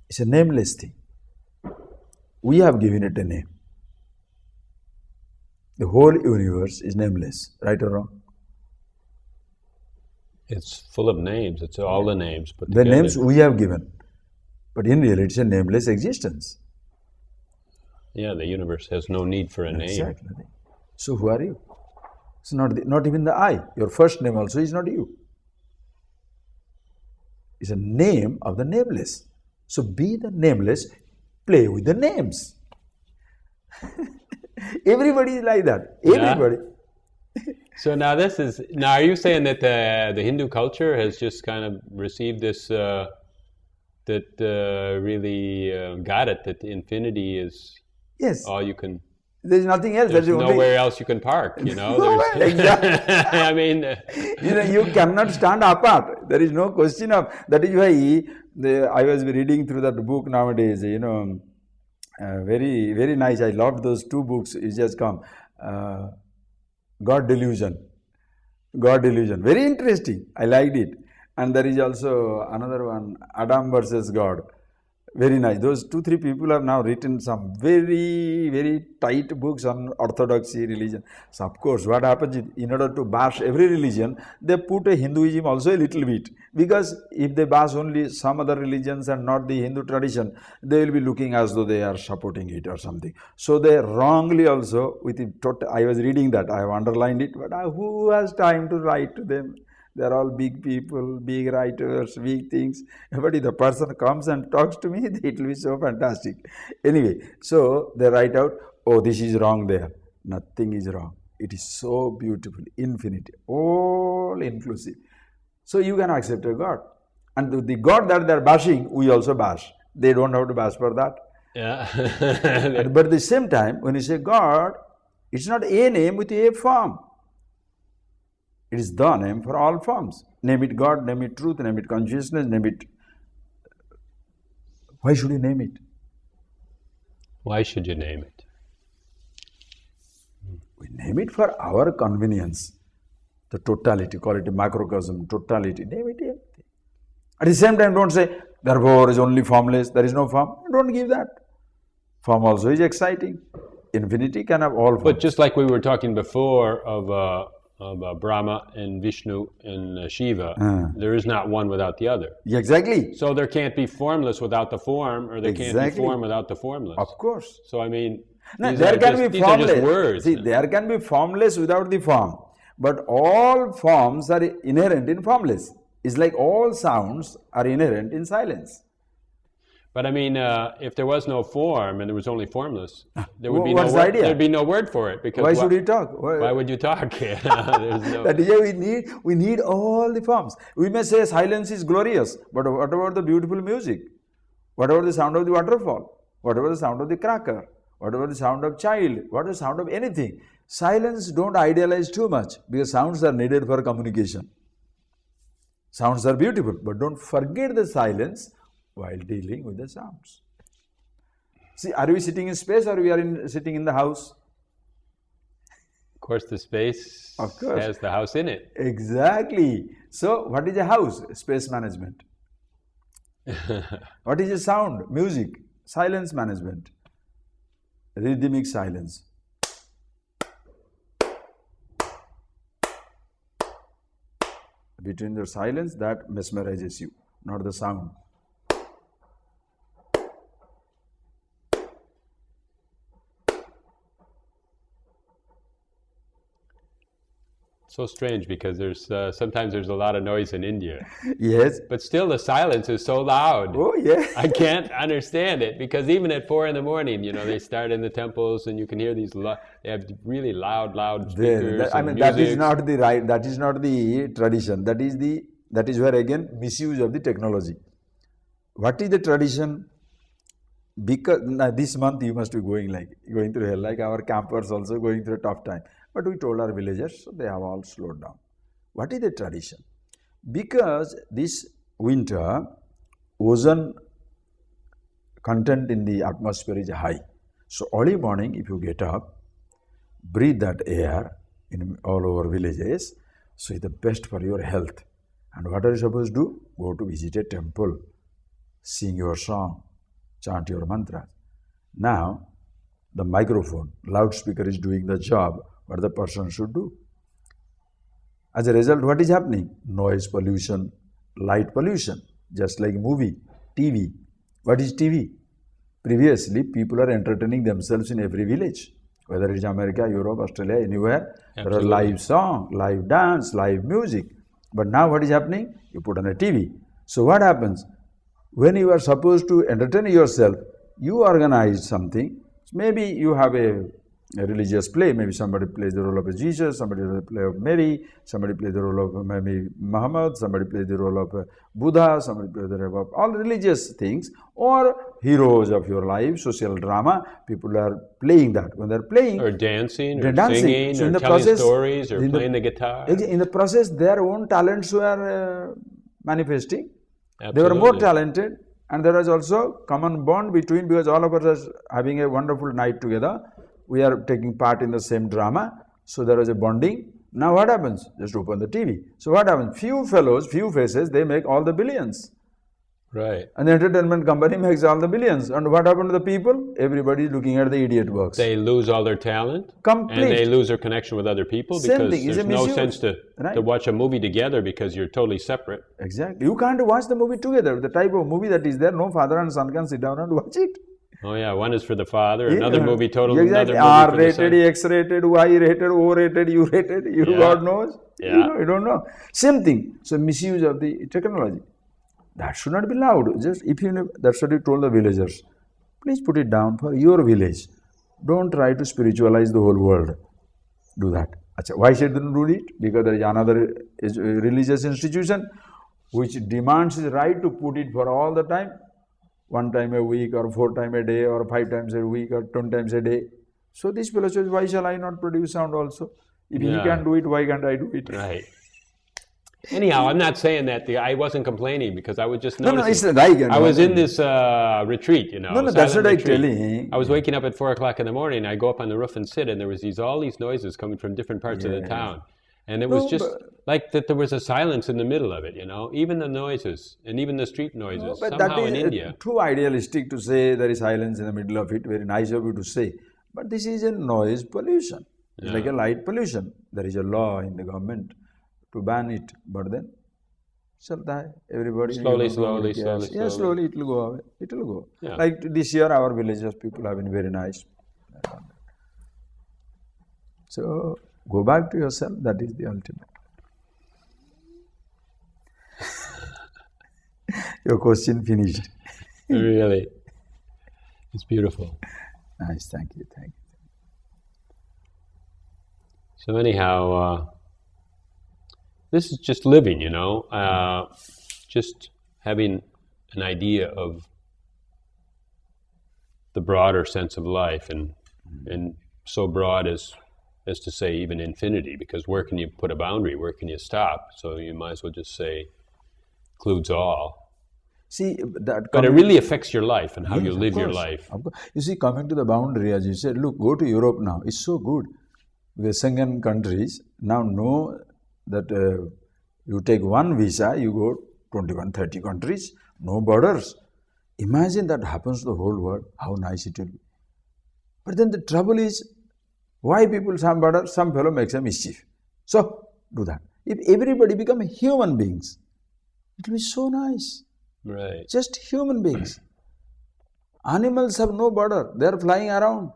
It's a nameless thing. We have given it a name. The whole universe is nameless, right or wrong? It's full of names. It's all the names. But the names we have given. But in reality, it's a nameless existence. Yeah, the universe has no need for a name. Exactly. So who are you? It's not even the I. Your first name also is not you. It's a name of the nameless. So be the nameless, play with the names. Everybody is like that. Everybody. Yeah. So now are you saying that the Hindu culture has just kind of received this, really got it, that the infinity is all you can... There's nothing else. There's nowhere else you can park, Exactly. I mean... you cannot stand apart. There is no question of... That is why I was reading through that book nowadays, Very, very nice. I loved those two books. It just come. God Delusion. God Delusion. Very interesting. I liked it. And there is also another one, Adam versus God. Very nice. Those 2-3 people have now written some very, very tight books on orthodoxy religion. So of course, what happens is, in order to bash every religion, they put a Hinduism also a little bit. Because if they bash only some other religions and not the Hindu tradition, they will be looking as though they are supporting it or something. So they wrongly also, I was reading that, I have underlined it, but who has time to write to them? They are all big people, big writers, big things. But if the person comes and talks to me, it will be so fantastic. Anyway, so they write out, oh, this is wrong there. Nothing is wrong. It is so beautiful, infinite, all inclusive. So you can accept a God. And the God that they are bashing, we also bash. They don't have to bash for that. Yeah. But at the same time, when you say God, it's not a name with a form. It is the name for all forms. Name it God, name it truth, name it consciousness, name it. Why should you name it? Why should you name it? We name it for our convenience. The totality, call it a macrocosm, totality, name it anything. At the same time, don't say, therefore is only formless, there is no form. Don't give that. Form also is exciting. Infinity can have all forms. But just like we were talking before of Brahma and Vishnu and Shiva, there is not one without the other. Exactly. So there can't be formless without the form, or there can't be form without the formless. Of course. So I mean, no, there can be formless. These are just words. See, there can be formless without the form. But all forms are inherent in formless. It's like all sounds are inherent in silence. But I mean, if there was no form and there was only formless, there would be what's no the word, idea? there'd be no word for it. Because why should you talk? Why would you talk? There's no... That is why we need all the forms. We may say silence is glorious, but what about the beautiful music? What about the sound of the waterfall? What about the sound of the cracker? What about the sound of child? What is the sound of anything? Silence, don't idealize too much, because sounds are needed for communication. Sounds are beautiful, but don't forget the silence while dealing with the sounds. See, are we sitting in space or we are sitting in the house? Of course, the space has the house in it. Exactly. So, what is a house? Space management. What is a sound? Music. Silence management. Rhythmic silence. Between the silence, that mesmerizes you, not the sound. So strange, because there's sometimes there's a lot of noise in India. Yes. But still the silence is so loud. Oh, yeah. I can't understand it, because even at 4 a.m, they start in the temples and you can hear these, they have really loud speakers. That is not the right, that is not the tradition. That is where again misuse of the technology. What is the tradition? Because this month you must be going through hell, like our campers also going through a tough time. But we told our villagers, so they have all slowed down. What is the tradition? Because this winter, ozone content in the atmosphere is high. So early morning, if you get up, breathe that air in all over villages, so it's the best for your health. And what are you supposed to do? Go to visit a temple, sing your song, chant your mantras. Now, the microphone, loudspeaker is doing the job what the person should do. As a result, what is happening? Noise pollution, light pollution, just like movie, TV. What is TV? Previously, people are entertaining themselves in every village, whether it's America, Europe, Australia, anywhere. Absolutely. There are live song, live dance, live music. But now what is happening? You put on a TV. So what happens? When you are supposed to entertain yourself, you organize something. Maybe you have a religious play. Maybe somebody plays the role of Jesus, somebody plays the role of Mary, somebody plays the role of maybe Muhammad, somebody plays the role of Buddha, somebody plays the role of all religious things, or heroes of your life, social drama. People are playing that. When they're playing, or dancing, or singing, so or telling stories, or playing the guitar. In the process, their own talents were manifesting. Absolutely. They were more talented, And there is also common bond between, because all of us are having a wonderful night together. We are taking part in the same drama. So there is a bonding. Now what happens? Just open the TV. So what happens? Few fellows, few faces, they make all the billions. Right. And the entertainment company makes all the billions. And what happened to the people? Everybody is looking at the idiot works. They lose all their talent. Complete. And they lose their connection with other people because there's no sense to watch a movie together because you're totally separate. Exactly. You can't watch the movie together. The type of movie that is there, no father and son can sit down and watch it. Oh yeah, one is for the father, another movie totally, exactly. another movie for R-rated, X-rated, Y-rated, O-rated, U-rated, God knows. Yeah. You don't know. Same thing. So misuse of the technology. That should not be allowed. Just if you know, that's what you told the villagers. Please put it down for your village. Don't try to spiritualize the whole world. Do that. Achha, why should they do it? Because there is another religious institution which demands the right to put it for all the time. 1 time a week or 4 times a day or 5 times a week or 10 times a day. So this fellow says, why shall I not produce sound also? If he can do it, why can't I do it? Right. Anyhow, I'm not saying that I wasn't complaining because I was just noticing. No, it's like, I was in this retreat, No, that's what I'm telling. I was waking up at 4 o'clock in the morning. I go up on the roof and sit, and there was all these noises coming from different parts of the town. And it was just like that there was a silence in the middle of it, even the noises and even the street noises. But somehow that is in India. Too idealistic to say there is silence in the middle of it. Very nice of you to say. But this is a noise pollution. It's like a light pollution. There is a law in the government to ban it. But then, everybody... Slowly. Yeah, slowly it will go away. It will go. Yeah. Like this year, our villages people have been very nice. So... go back to yourself, that is the ultimate. Your question finished. Really. It's beautiful. Nice, thank you. So anyhow, this is just living, just having an idea of the broader sense of life and so broad as to say even infinity, because where can you put a boundary? Where can you stop? So you might as well just say includes all. See, but it really affects your life and how you live your life. You see, coming to the boundary, as you said, look, go to Europe now. It's so good. Because Schengen countries now know that you take one visa, you go 21, 30 countries, no borders. Imagine that happens to the whole world, how nice it will be. But then the trouble is, why people some better, some fellow makes a mischief. So, do that. If everybody become human beings, it will be so nice. Right. Just human beings. Animals have no border. They are flying around.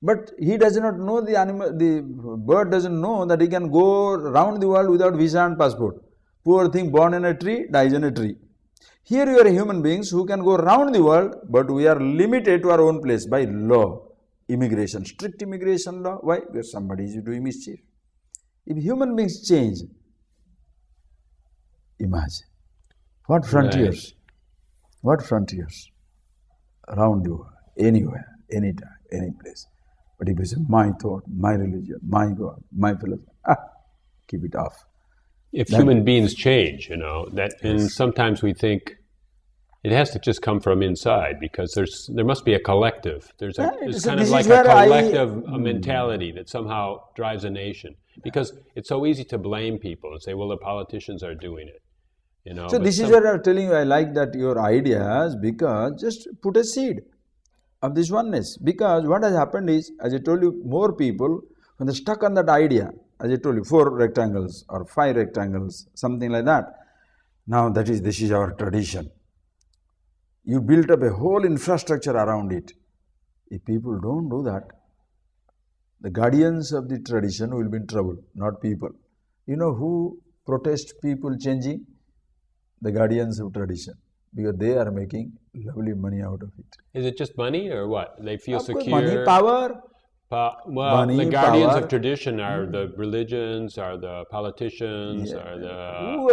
But he does not know, the bird doesn't know that he can go around the world without visa and passport. Poor thing, born in a tree, dies in a tree. Here you are human beings who can go around the world, but we are limited to our own place by law. Immigration, strict immigration law. Why? Because somebody is doing mischief. If human beings change, imagine. What frontiers? Right. What frontiers? Around the world, anywhere, anytime, any place. But if you say, my thought, my religion, my God, my philosophy, keep it off. If human beings change, and sometimes we think, it has to just come from inside because there must be a collective. There's kind of like a collective mentality that somehow drives a nation. Because it's so easy to blame people and say, well, the politicians are doing it. So this is what I'm telling you. I like that your ideas, because just put a seed of this oneness. Because what has happened is, as I told you, more people, when they're stuck on that idea, as I told you, 4 rectangles or 5 rectangles, something like that. Now this is our tradition. You built up a whole infrastructure around it. If people don't do that, the guardians of the tradition will be in trouble, not people. You know who protest people changing? The guardians of tradition, because they are making lovely money out of it. Is it just money or what? They feel secure? Money, power. Well, the guardians of tradition are the religions, are the politicians, are the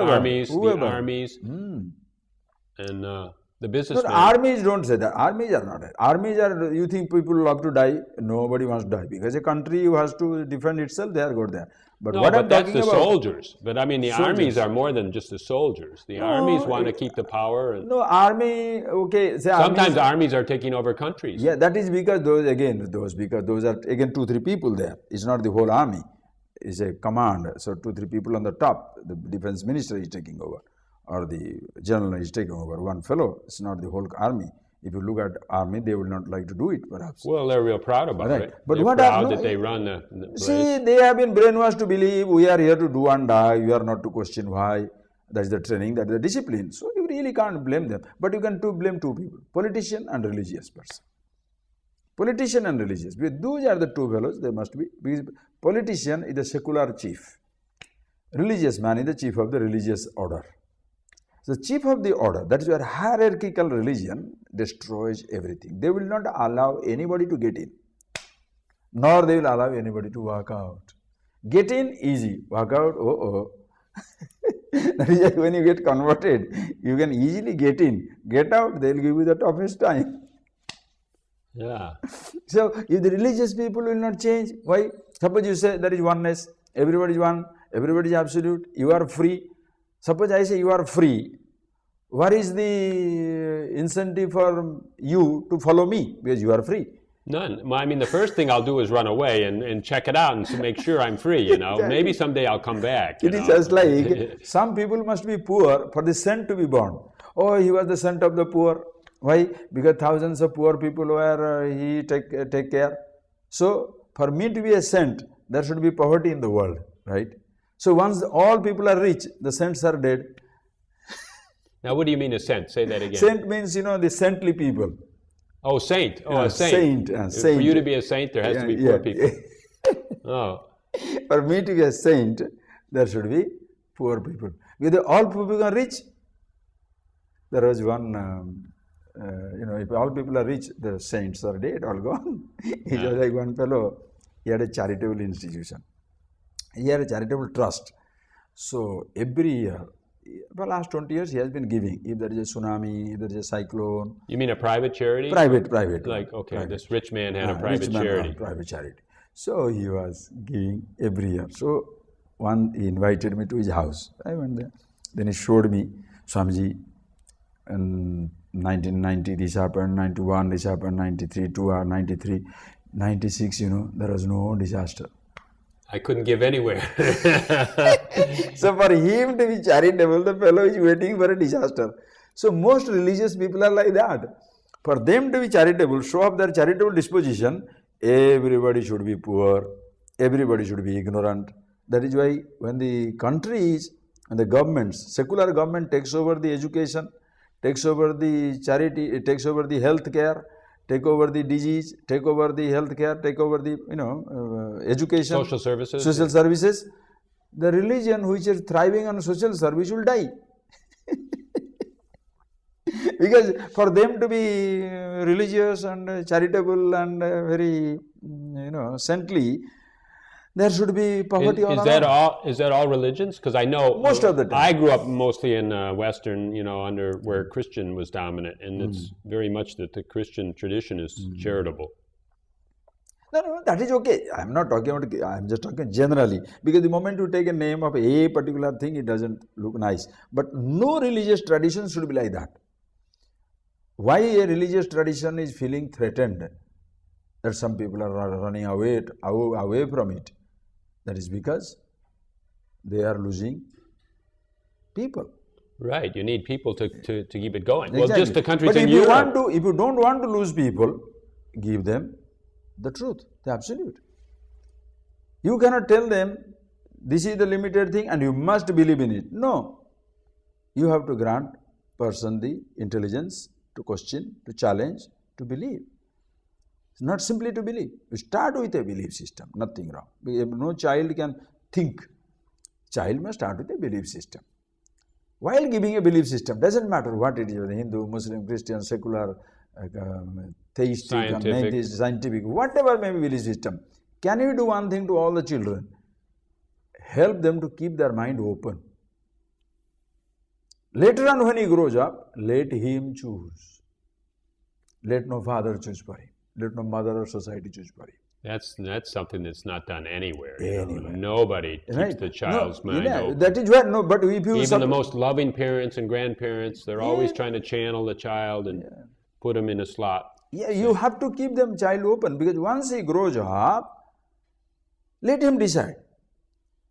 armies, the armies. And The businessman. No, armies don't say that. Armies are not. Armies are, you think people love to die? Nobody wants to die. Because a country who has to defend itself, they are good there. But no, what but I'm that's talking the about, soldiers. But I mean, the armies are more than just the soldiers. The armies want to keep the power. And no, army, okay. Say sometimes armies are taking over countries. Yeah, that is because those are again 2-3 people there. It's not the whole army. It's a command. So 2-3 people on the top. The defense minister is taking over, or the general is taking over. One fellow. It's not the whole army. If you look at army, they will not like to do it, perhaps. Well, they're real proud about it. But they're what proud that they run the place. See, they have been brainwashed to believe we are here to do and die. We are not to question why. That is the training, that is the discipline. So you really can't blame them. But you can blame two people, politician and religious person. Politician and religious. Because those are the two fellows, they must be. Because politician is the secular chief. Religious man is the chief of the religious order. So chief of the order, that is where hierarchical religion destroys everything. They will not allow anybody to get in, nor they will allow anybody to walk out. Get in, easy. Walk out, That is why when you get converted, you can easily get in. Get out, they will give you the toughest time. Yeah. So if the religious people will not change, why? Suppose you say there is oneness, everybody is one, everybody is absolute, you are free. Suppose I say you are free, what is the incentive for you to follow me? Because you are free. None. Well, I mean, the first thing I'll do is run away and check it out and make sure I'm free, you know. Exactly. Maybe someday I'll come back. It is just like some people must be poor for the saint to be born. Oh, he was the saint of the poor. Why? Because thousands of poor people were he take care. So for me to be a saint, there should be poverty in the world, right? So once all people are rich, the saints are dead. Now, what do you mean a saint? Say that again. Saint means, the saintly people. Oh, saint. Oh, a saint. Saint. For you to be a saint, there has to be poor people. Oh. For me to be a saint, there should be poor people. Because all people are rich. There was one, if all people are rich, the saints are dead, all gone. It was like one fellow, he had a charitable institution. He had a charitable trust. So every year, for the last 20 years, he has been giving. If there is a tsunami, if there is a cyclone. You mean a private charity? Private. Like, okay, private. This rich man had a private charity. Private charity. So he was giving every year. So he invited me to his house. I went there. Then he showed me, Swamiji, in 1990 this happened, 91 this happened, 93, 93, 96, there was no disaster. I couldn't give anywhere. So for him to be charitable, the fellow is waiting for a disaster. So most religious people are like that. For them to be charitable, show off their charitable disposition, everybody should be poor, everybody should be ignorant. That is why when the countries and the governments, secular government takes over the education, takes over the charity, it takes over the health care, take over the disease, take over the health care, take over the education, social services. The religion which is thriving on social service will die. Because for them to be religious and charitable and very saintly, there should be poverty all around. Is that all religions? Because I know most of the time. I grew up mostly in Western, under where Christian was dominant, and it's very much that the Christian tradition is charitable. No, that is okay. I'm not talking about, I'm just talking generally. Because the moment you take a name of a particular thing, it doesn't look nice. But no religious tradition should be like that. Why a religious tradition is feeling threatened, that some people are running away from it, that is because they are losing people. Right, you need people to keep it going. Exactly. Well, just the countries but in if you Europe. if you don't want to lose people, give them the truth, the absolute. You cannot tell them, this is the limited thing and you must believe in it. No. You have to grant person the intelligence to question, to challenge, to believe. It's not simply to believe. You start with a belief system, nothing wrong. No child can think. Child must start with a belief system. While giving a belief system, doesn't matter what it is, Hindu, Muslim, Christian, secular, theistic, scientific, whatever may be belief system. Can you do one thing to all the children? Help them to keep their mind open. Later on when he grows up, let him choose. Let no father choose for him. Let no mother or society choose for him. That's something that's not done anywhere. Anywhere. Nobody keeps the child's mind open. That is why, no, but if you... Even the most loving parents and grandparents, they're always trying to channel the child and put them in a slot. Yeah, you have to keep them child open, because once he grows up, let him decide.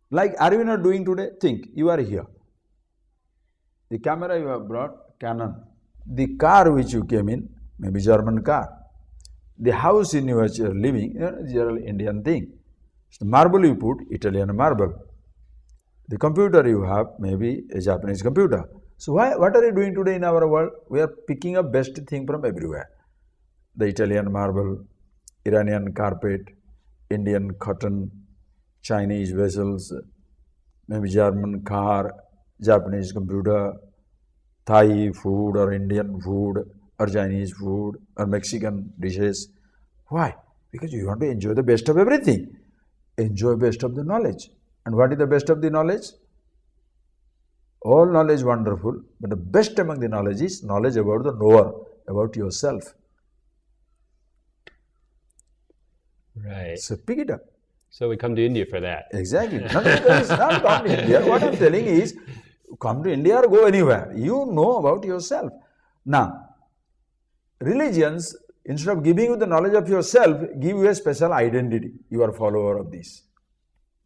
Like, are you not doing today? Think, you are here. The camera you have brought, Canon. The car which you came in, maybe German car. The house in which you are living, general Indian thing. The marble you put, Italian marble. The computer you have, maybe a Japanese computer. So what are you doing today in our world? We are picking up best thing from everywhere. The Italian marble, Iranian carpet, Indian cotton, Chinese vessels, maybe German car, Japanese computer, Thai food or Indian food or Chinese food or Mexican dishes. Why? Because you want to enjoy the best of everything. Enjoy best of the knowledge. And what is the best of the knowledge? All knowledge wonderful, but the best among the knowledge is knowledge about the knower, about yourself. Right. So pick it up. So we come to India for that. Exactly. Not come to India. What I am telling is, come to India or go anywhere. You know about yourself. Now, religions, instead of giving you the knowledge of yourself, give you a special identity. You are a follower of this.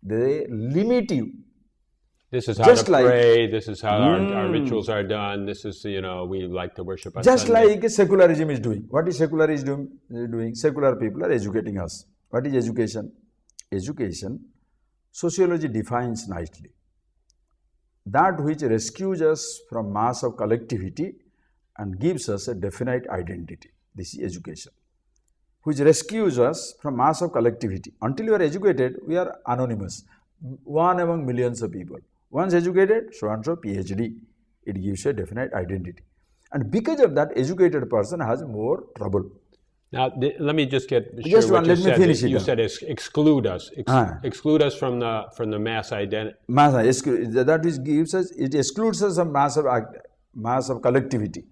They limit you. This is how to pray, this is how our rituals are done, this is, we like to worship on Just Sunday. like secularism is doing. What is secularism doing? Secular people are educating us. What is education? Education, sociology defines nicely. That which rescues us from mass of collectivity and gives us a definite identity. This is education. Which rescues us from mass of collectivity. Until you are educated, we are anonymous. One among millions of people. Once educated, so-and-so PhD. It gives you a definite identity. And because of that, educated person has more trouble. Now, let me just get sure just what one, you let said. me finish it. You said exclude us. Exclude us from the mass identity. That which gives us, it excludes us from mass of collectivity.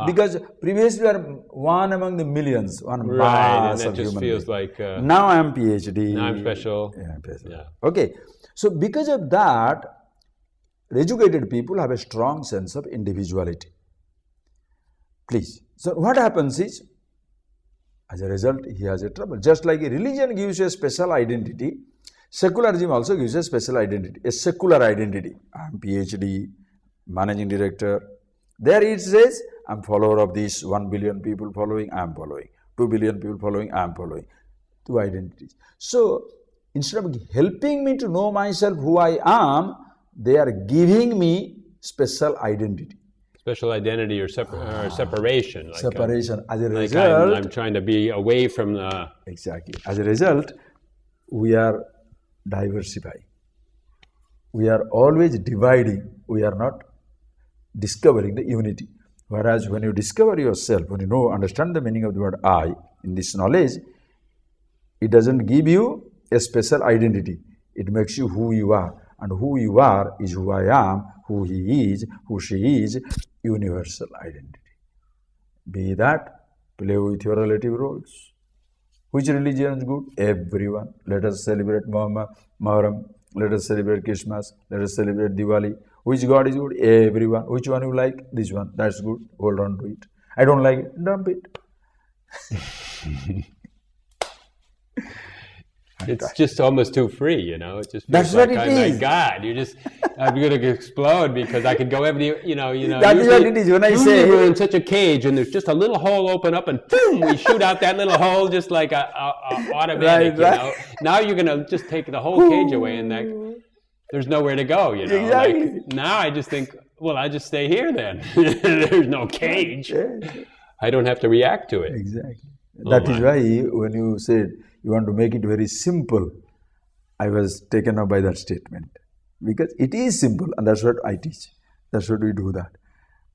Because previously we are one among the millions, one mass and of that just feels like... now I am PhD. Now I'm special. Yeah. Okay. So because of that, educated people have a strong sense of individuality. Please. So what happens is, as a result, he has a trouble. Just like a religion gives you a special identity, secularism also gives you a special identity, a secular identity. I am PhD, managing director. There it says, I am follower of this, 1 billion people following, I am following. 2 billion people following, I am following. Two identities. So, instead of helping me to know myself who I am, they are giving me special identity. Special identity or separation. Like separation. As a result, I'm trying to be away from the... Exactly. As a result, we are diversifying. We are always dividing. We are not discovering the unity. Whereas when you discover yourself, when you understand the meaning of the word I in this knowledge, it doesn't give you a special identity. It makes you who you are. And who you are is who I am, who he is, who she is, universal identity. Be that, play with your relative roles. Which religion is good? Everyone. Let us celebrate Muharram. Let us celebrate Christmas. Let us celebrate Diwali. Which God is good? Everyone. Which one you like? This one. That's good. Hold on to it. I don't like it. Dump it. It's just almost too free, It just feels That's like, what it is. My God, I'm going to explode because I could go every, That is what it is. When I say we're in such a cage and there's just a little hole open up and boom, we shoot out that little hole just like a automatic, Right. Now you're going to just take the whole cage away and there's nowhere to go, Exactly. Like, now I just think, well, I just stay here then. There's no cage. I don't have to react to it. Exactly. That is why when you said you want to make it very simple, I was taken up by that statement. Because it is simple and that's what I teach. That's what we do that.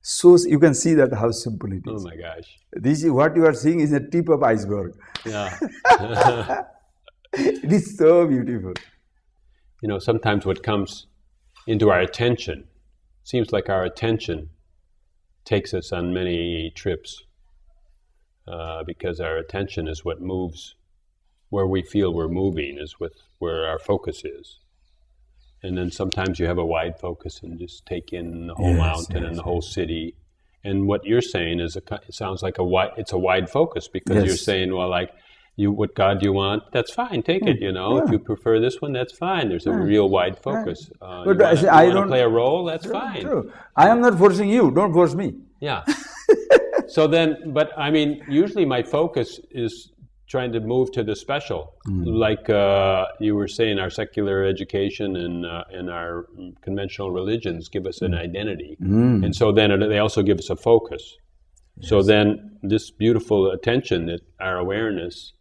So you can see that how simple it is. Oh my gosh. This is what you are seeing is the tip of iceberg. Yeah. It is so beautiful. Sometimes what comes into our attention, seems like our attention takes us on many trips because our attention is what moves, where we feel we're moving is where our focus is. And then sometimes you have a wide focus and just take in the whole mountain and the whole city. And what you're saying is, it sounds like it's a wide focus because you're saying, well, like, what God you want, that's fine, take it, If you prefer this one, that's fine. There's a real wide focus. But you want to play a role, that's fine. True. I am not forcing you, don't force me. Yeah. So then, but I mean, usually my focus is trying to move to the special. Like you were saying, our secular education and our conventional religions give us an identity. And so then they also give us a focus. Yes. So then this beautiful attention, that our awareness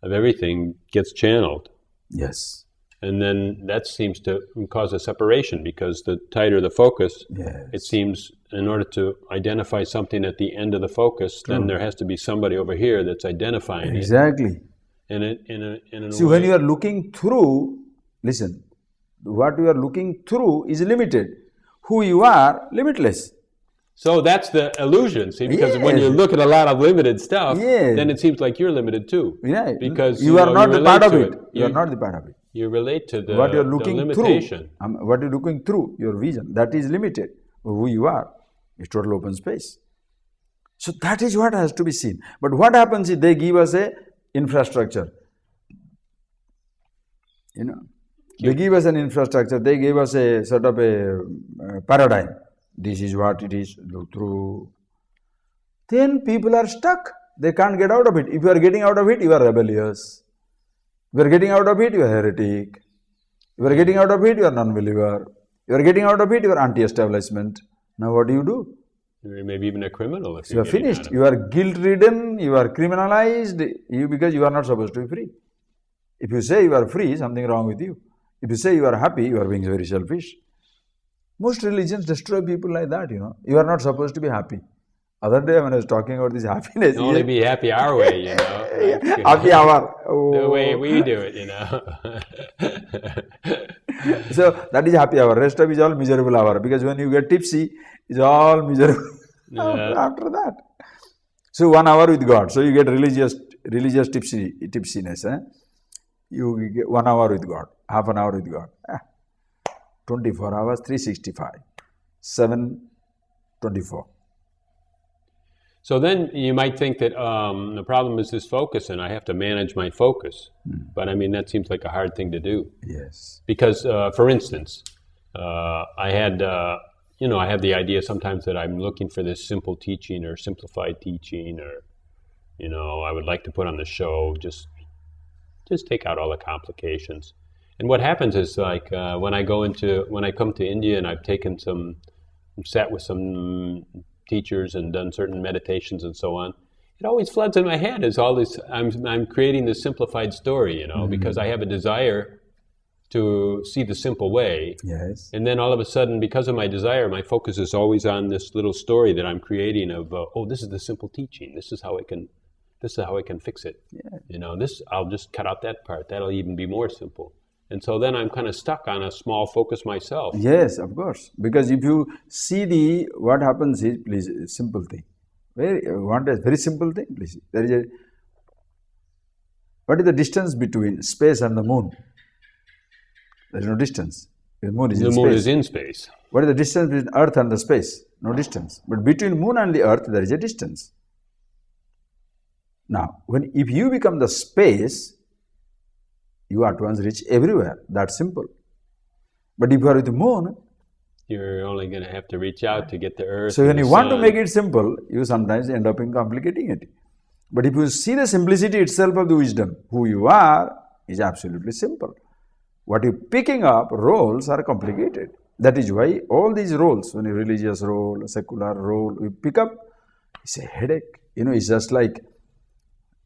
of everything gets channeled. Yes. And then that seems to cause a separation, because the tighter the focus, it seems, in order to identify something at the end of the focus, then there has to be somebody over here that's identifying exactly. it. See, when you are looking through, listen, what you are looking through is limited. Who you are, limitless. So that's the illusion, see, because when you look at a lot of limited stuff, then it seems like you're limited too. Yeah, because you are not the part of it. You are not the part of it. You relate to what you're looking the limitation. Through, what you're looking through, your vision, that is limited. Who you are is total open space. So that is what has to be seen. But what happens is they give us a infrastructure. They give us an infrastructure. They give us a sort of a paradigm. This is what it is. Look through. Then people are stuck. They can't get out of it. If you are getting out of it, you are rebellious. If you are getting out of it, you are heretic. If you are getting out of it, you are non-believer. If you are getting out of it, you are anti-establishment. Now what do? Maybe even a criminal. If you are finished. You are guilt-ridden. You are criminalized. Because you are not supposed to be free. If you say you are free, something wrong with you. If you say you are happy, you are being very selfish. Most religions destroy people like that, You are not supposed to be happy. Other day when I was talking about this happiness... Only be happy our way, Happy hour. The way we do it, So that is happy hour. Rest of it is all miserable hour. Because when you get tipsy, it's all miserable after that. So 1 hour with God. So you get religious tipsiness. You get 1 hour with God. Half an hour with God. 24 hours, 365. 7/24. So then you might think that the problem is this focus, and I have to manage my focus. But I mean, that seems like a hard thing to do. Yes. Because, for instance, I have the idea sometimes that I'm looking for this simple teaching or simplified teaching, or, I would like to put on the show, just take out all the complications. And what happens is, like, when I come to India and I've sat with some teachers and done certain meditations and so on, it always floods in my head as all this, I'm creating this simplified story, because I have a desire to see the simple way. Yes. And then all of a sudden, because of my desire, my focus is always on this little story that I'm creating of, this is the simple teaching. This is how I can fix it. Yeah. I'll just cut out that part. That'll even be more simple. And so then I'm kind of stuck on a small focus myself. Yes, of course. Because if you see what happens is, please, simple thing. Want a very simple thing, please. What is the distance between space and the moon? There is no distance. The moon is in space. What is the distance between Earth and the space? No distance. But between moon and the Earth, there is a distance. Now, if you become the space, you at once reach everywhere. That's simple. But if you are with the moon, you're only going to have to reach out to get to Earth. So when you want to make it simple, you sometimes end up in complicating it. But if you see the simplicity itself of the wisdom, who you are is absolutely simple. What you're picking up, roles are complicated. That is why all these roles, when a religious role, a secular role, you pick up, it's a headache. It's just like,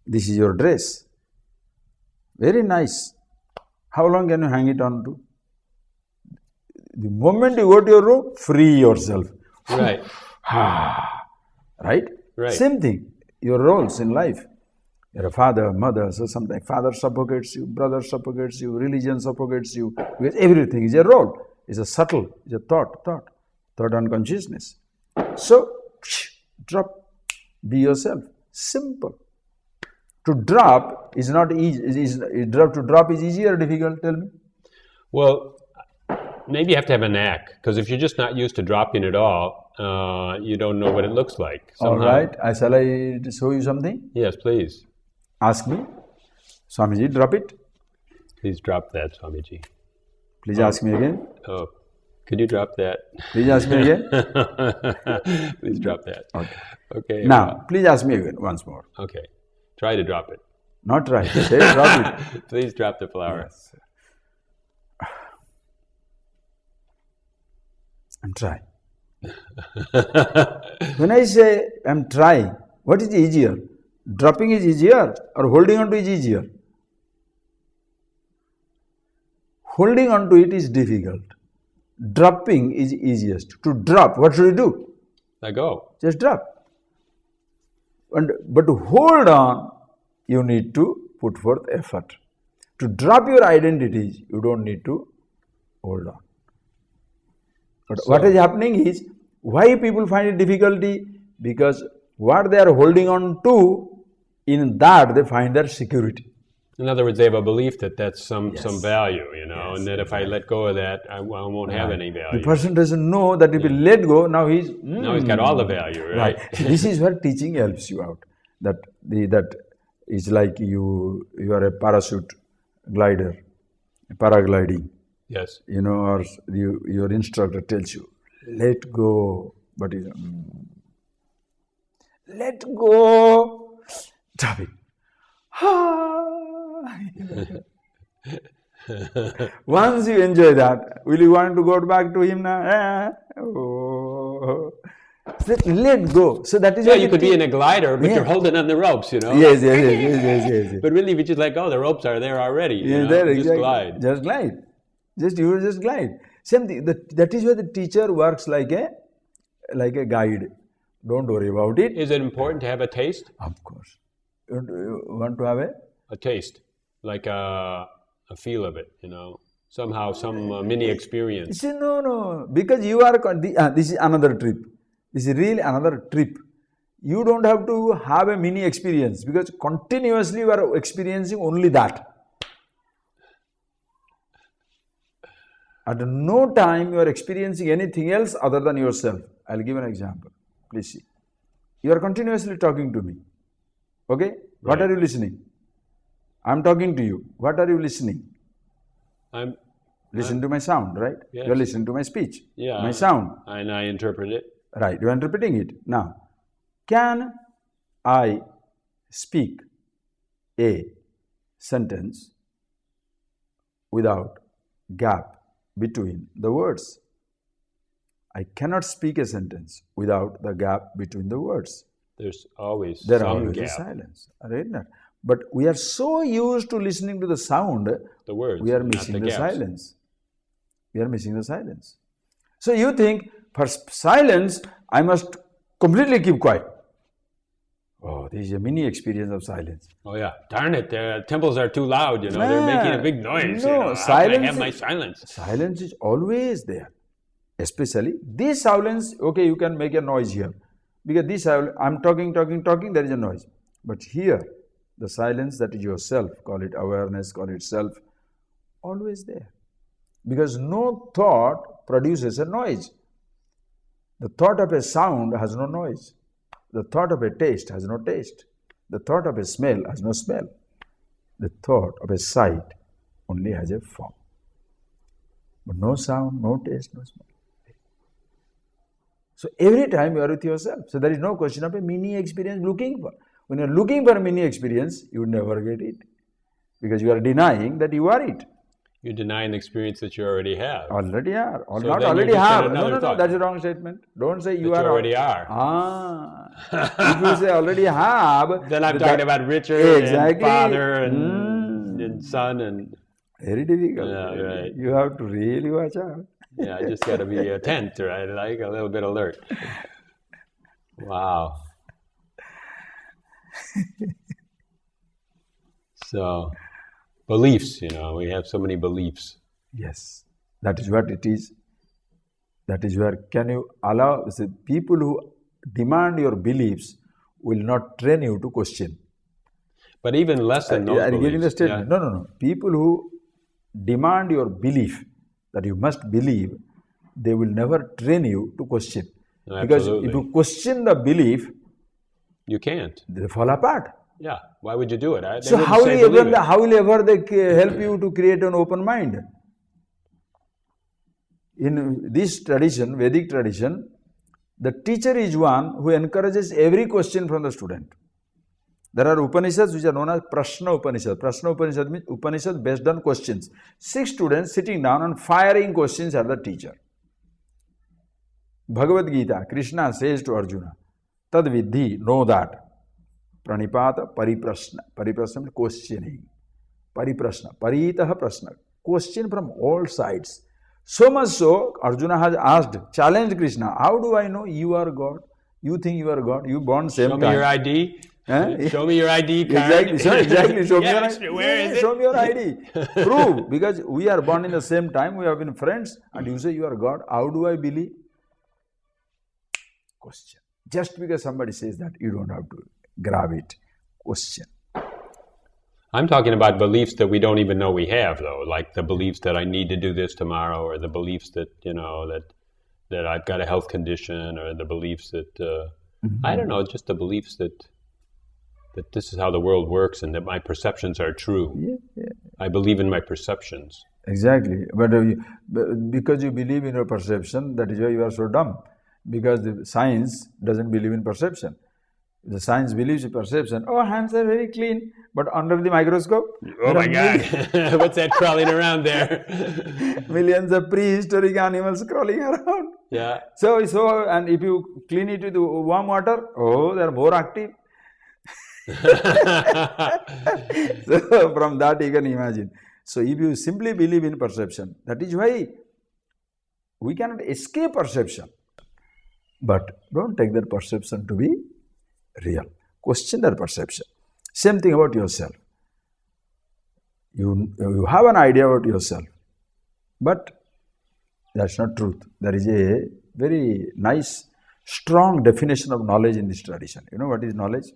this is your dress. Very nice. How long can you hang it on to? The moment you go to your room, free yourself. Right. Right? Same thing. Your roles in life. You're a father, mother, so something. Father suffocates you, brother suffocates you, religion suffocates you. Because everything is a role. It's a subtle, it's a thought and consciousness. So, drop. Be yourself. Simple. To drop is not easy. To drop is easy or difficult? Tell me. Well, maybe you have to have a knack, because if you're just not used to dropping at all, you don't know what it looks like. Somehow. All right. Shall I show you something? Yes, please. Ask me. Swamiji, drop it. Please drop that, Swamiji. Please ask me again. Oh, could you drop that? Please ask me again. Please drop that. Okay. Okay. Now, please ask me again once more. Okay. Try to drop it. Not try. Say drop it. Please drop the flower. Yes. I'm trying. When I say I'm trying, what is easier? Dropping is easier or holding on to is easier? Holding on to it is difficult. Dropping is easiest. To drop, what should you do? Let go. Just drop. But to hold on, you need to put forth effort. To drop your identities, you don't need to hold on. But what is happening is, why people find it difficulty? Because what they are holding on to, in that they find their security. In other words, they have a belief that that's some value, and that if I let go of that, I won't have any value. The person doesn't know that if he let go, now he's got all the value, right? This is where teaching helps you out. That is like you are a parachute glider, paragliding. Yes. Or your instructor tells you, let go, but you let go, drop it. Once you enjoy that, will you want to go back to him now? So let go. So that is why you could be in a glider, but you're holding on the ropes, Yes. But really, if you just let go, the ropes are there already. There, just glide. Just glide. Just glide. Same thing. That is why the teacher works like a guide. Don't worry about it. Is it important to have a taste? Of course. You want to have a taste, like a feel of it, somehow some mini experience. No, because you are. This is another trip. This is really another trip. You don't have to have a mini experience, because continuously you are experiencing only that. At no time you are experiencing anything else other than yourself. I'll give an example. Please see. You are continuously talking to me. Okay? What are you listening? I'm talking to you. What are you listening? Listen to my sound, right? Yes. You're listening to my speech. Yeah. My sound. And I interpret it. Right. You're interpreting it. Now, can I speak a sentence without gap between the words? I cannot speak a sentence without the gap between the words. There's always there some always gap. A silence. Right? But we are so used to listening to the sound, the words, we are missing the silence. We are missing the silence. So you think, for silence, I must completely keep quiet. Oh, this is a mini experience of silence. Oh yeah, darn it! The temples are too loud. They're making a big noise. No, How can I have my silence? Silence is always there. Especially this silence. Okay, you can make a noise here, because this I'm talking. There is a noise. But here, the silence, that is yourself. Call it awareness. Call it self. Always there, because no thought produces a noise. The thought of a sound has no noise. The thought of a taste has no taste. The thought of a smell has no smell. The thought of a sight only has a form. But no sound, no taste, no smell. So every time you are with yourself. So there is no question of a mini experience looking for. When you are looking for a mini experience, you will never get it. Because you are denying that you are it. You're denying the experience that you already have. Already are. Or So not then already you're just have. in another No, thought. that's a wrong statement. Don't say you That are. you already are. If you say already have. Then I'm talking about Richard exactly. and father and son and... Very difficult. Yeah, right. You have to really watch out. Yeah, I just got to be attentive, right? Like a little bit alert. Wow. So, beliefs, we have so many beliefs. Yes, that is what it is. That is where, can you allow, people who demand your beliefs will not train you to question. But even less than those Are you getting the beliefs, statement? yeah. No. People who demand your belief that you must believe, they will never train you to question. No, because absolutely. if you question the belief, You can't. they fall apart. Yeah. Why would you do it? They So wouldn't how say will believe it. they help you to create an open mind? In this tradition, Vedic tradition, the teacher is one who encourages every question from the student. There are Upanishads which are known as Prashna Upanishads. Prashna Upanishads means Upanishads based on questions. 6 students sitting down and firing questions at the teacher. Bhagavad Gita, Krishna says to Arjuna, Tad Vidhi, know that. Pranipata Pariprashna. Pariprashna means questioning. Pariprashna. Paritaha Prashna. Question from all sides. So much so, Arjuna has asked, challenged Krishna, how do I know you are God? You think you are God? You born same time. Show me your ID. Show me your ID card. Exactly. Show me your ID. Where is it? Show me your ID. Prove. Because we are born in the same time, we have been friends, and you say you are God. How do I believe? Question. Just because somebody says that, you don't have to grab it. Question. I'm talking about beliefs that we don't even know we have, though, like the beliefs that I need to do this tomorrow, or the beliefs that, that I've got a health condition, or the beliefs that, I don't know, just the beliefs that this is how the world works and that my perceptions are true. Yeah. I believe in my perceptions. Exactly. But because you believe in your perception, that is why you are so dumb. Because the science doesn't believe in perception. The science believes in perception. Oh, hands are very clean. But under the microscope, oh my God, what's that crawling around there? Millions of prehistoric animals crawling around. Yeah. So, and if you clean it with warm water, oh, they are more active. So, from that you can imagine. So, if you simply believe in perception, that is why we cannot escape perception. But don't take that perception to be real. Question that perception. Same thing about yourself. You have an idea about yourself, but that's not truth. There is a very nice, strong definition of knowledge in this tradition. You know what is knowledge?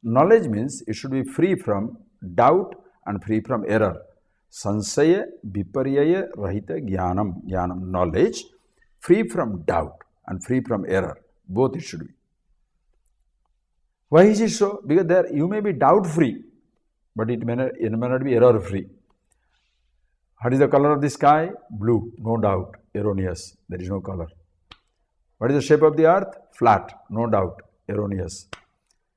Knowledge means it should be free from doubt and free from error. Sansaya, viparyaya, rahita, jnanam. Jnanam, knowledge, free from doubt and free from error. Both it should be. Why is it so? Because there you may be doubt-free, but it may not be error-free. What is the color of the sky? Blue, no doubt, erroneous, there is no color. What is the shape of the earth? Flat, no doubt, erroneous.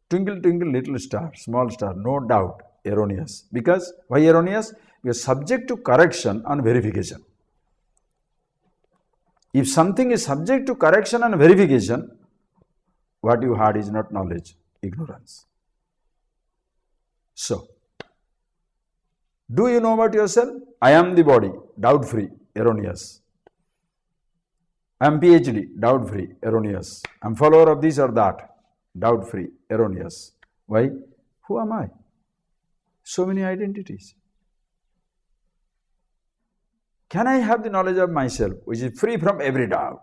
Twinkle, twinkle, little star, small star, no doubt, erroneous. Because, why erroneous? Because subject to correction and verification. If something is subject to correction and verification, what you had is not knowledge. Ignorance. So, do you know about yourself? I am the body, doubt-free, erroneous. I am PhD, doubt-free, erroneous. I am follower of this or that, doubt-free, erroneous. Why? Who am I? So many identities. Can I have the knowledge of myself, which is free from every doubt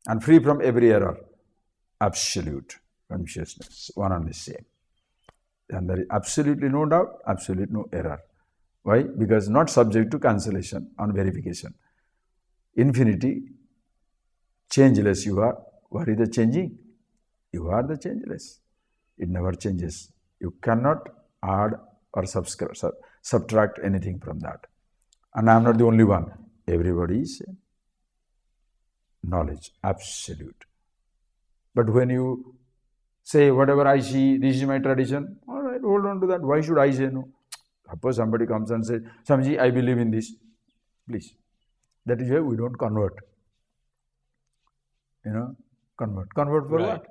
and free from every error? Absolute consciousness, one and the same. And there is absolutely no doubt, absolutely no error. Why? Because not subject to cancellation and verification. Infinity, changeless you are. What is the changing? You are the changeless. It never changes. You cannot add or subtract anything from that. And I am not the only one. Everybody is same. Knowledge, absolute. But when you say, whatever I see, this is my tradition, all right, hold on to that. Why should I say no? Suppose somebody comes and says, Swamiji, I believe in this. Please. That is why we don't convert. Convert. Convert for what?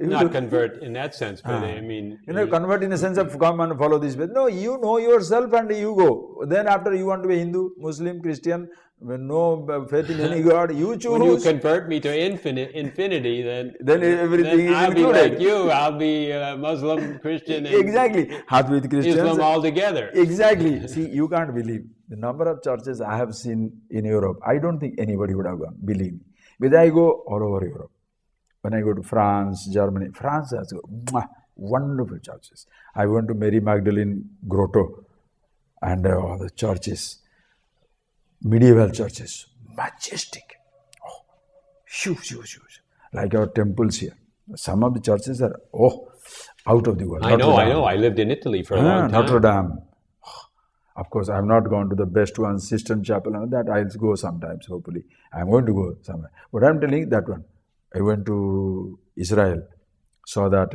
Not convert in that sense, but I mean... convert in the sense of come and follow this way. No, you know yourself and you go. Then after you want to be Hindu, Muslim, Christian, no faith in any God, you choose. When you convert me to infinity, then everything is I'll included. be like you. I'll be Muslim, Christian, and exactly. Hathwit Christians. Islam all together. Exactly. See, you can't believe the number of churches I have seen in Europe. I don't think anybody would have gone. Believe me. But I go all over Europe. When I go to France, Germany, France has wonderful churches. I went to Mary Magdalene Grotto and all the churches, medieval churches, majestic, huge, like our temples here. Some of the churches are, out of the world. I know. I lived in Italy for a long time. Notre Dame. Of course, I have not gone to the best ones, Sistine Chapel, and that I'll go sometimes, hopefully. I'm going to go somewhere. But I'm telling you that one. I went to Israel, saw that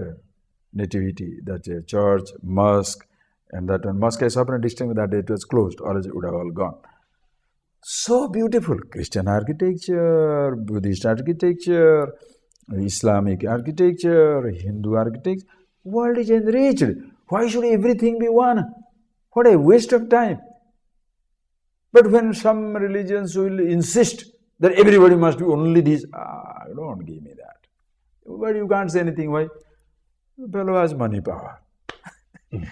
nativity, that church, mosque, and that one. Mosque I saw from a distance that it was closed, or else it would have all gone. So beautiful. Christian architecture, Buddhist architecture, Islamic architecture, Hindu architecture. World is enriched. Why should everything be one? What a waste of time. But when some religions will insist that everybody must be only this, don't give me that. But you can't say anything. Why? The fellow has money power.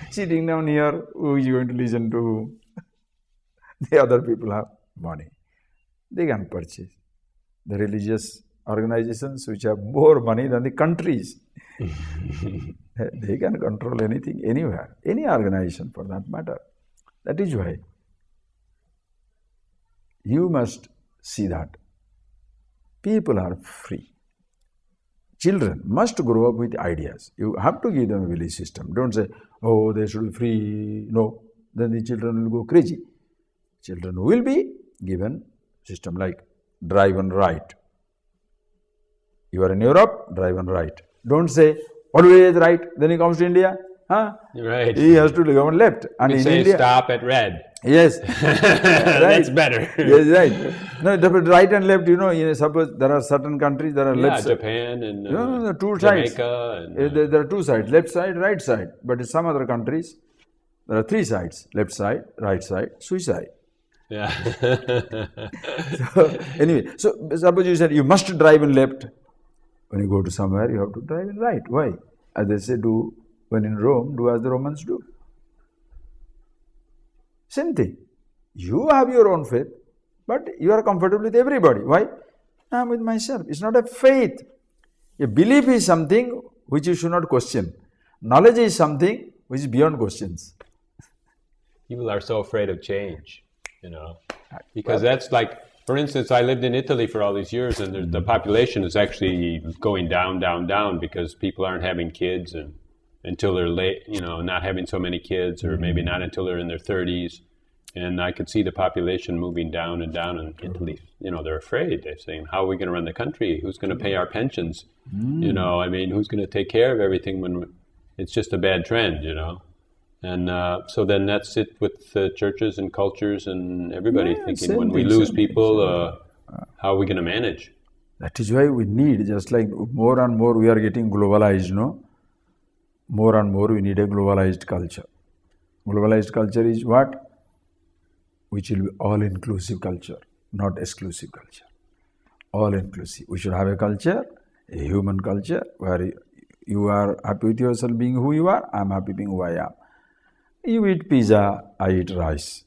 Sitting down here, who is going to listen to? The other people have money. They can purchase. The religious organizations which have more money than the countries, they can control anything, anywhere, any organization for that matter. That is why you must see that people are free. Children must grow up with ideas. You have to give them a belief system. Don't say, they should be free. No, then the children will go crazy. Children will be given system like drive on right. You are in Europe, drive on right. Don't say always right. Then he comes to India, Right. He has to go on left. And in say India, stop at red. Yes, That's better. Yes, right. No, right and left. Suppose there are certain countries there are left. Japan and there are two Jamaica sides. and there are two sides, left side, right side. But in some other countries, there are three sides: left side, right side, suicide. Yeah. So, anyway, so suppose you said you must drive in left. When you go to somewhere, you have to drive in right. Why? As they say, when in Rome, do as the Romans do. Same thing. You have your own faith, but you are comfortable with everybody. Why? I am with myself. It's not a faith. A belief is something which you should not question. Knowledge is something which is beyond questions. People are so afraid of change, because that's like, for instance, I lived in Italy for all these years, and the population is actually going down because people aren't having kids and until they're late, not having so many kids, or maybe not until they're in their 30s. And I could see the population moving down and down in Italy. They're afraid. They're saying, how are we going to run the country? Who's going to pay our pensions? Who's going to take care of everything when it's just a bad trend, And so then that's it with the churches and cultures and everybody thinking, when we lose people, how are we going to manage? That is why we need, just like more and more we are getting globalized, more and more we need a globalized culture. Globalized culture is what? Which will be all-inclusive culture, not exclusive culture. All-inclusive. We should have a culture, a human culture, where you are happy with yourself being who you are, I am happy being who I am. You eat pizza, I eat rice.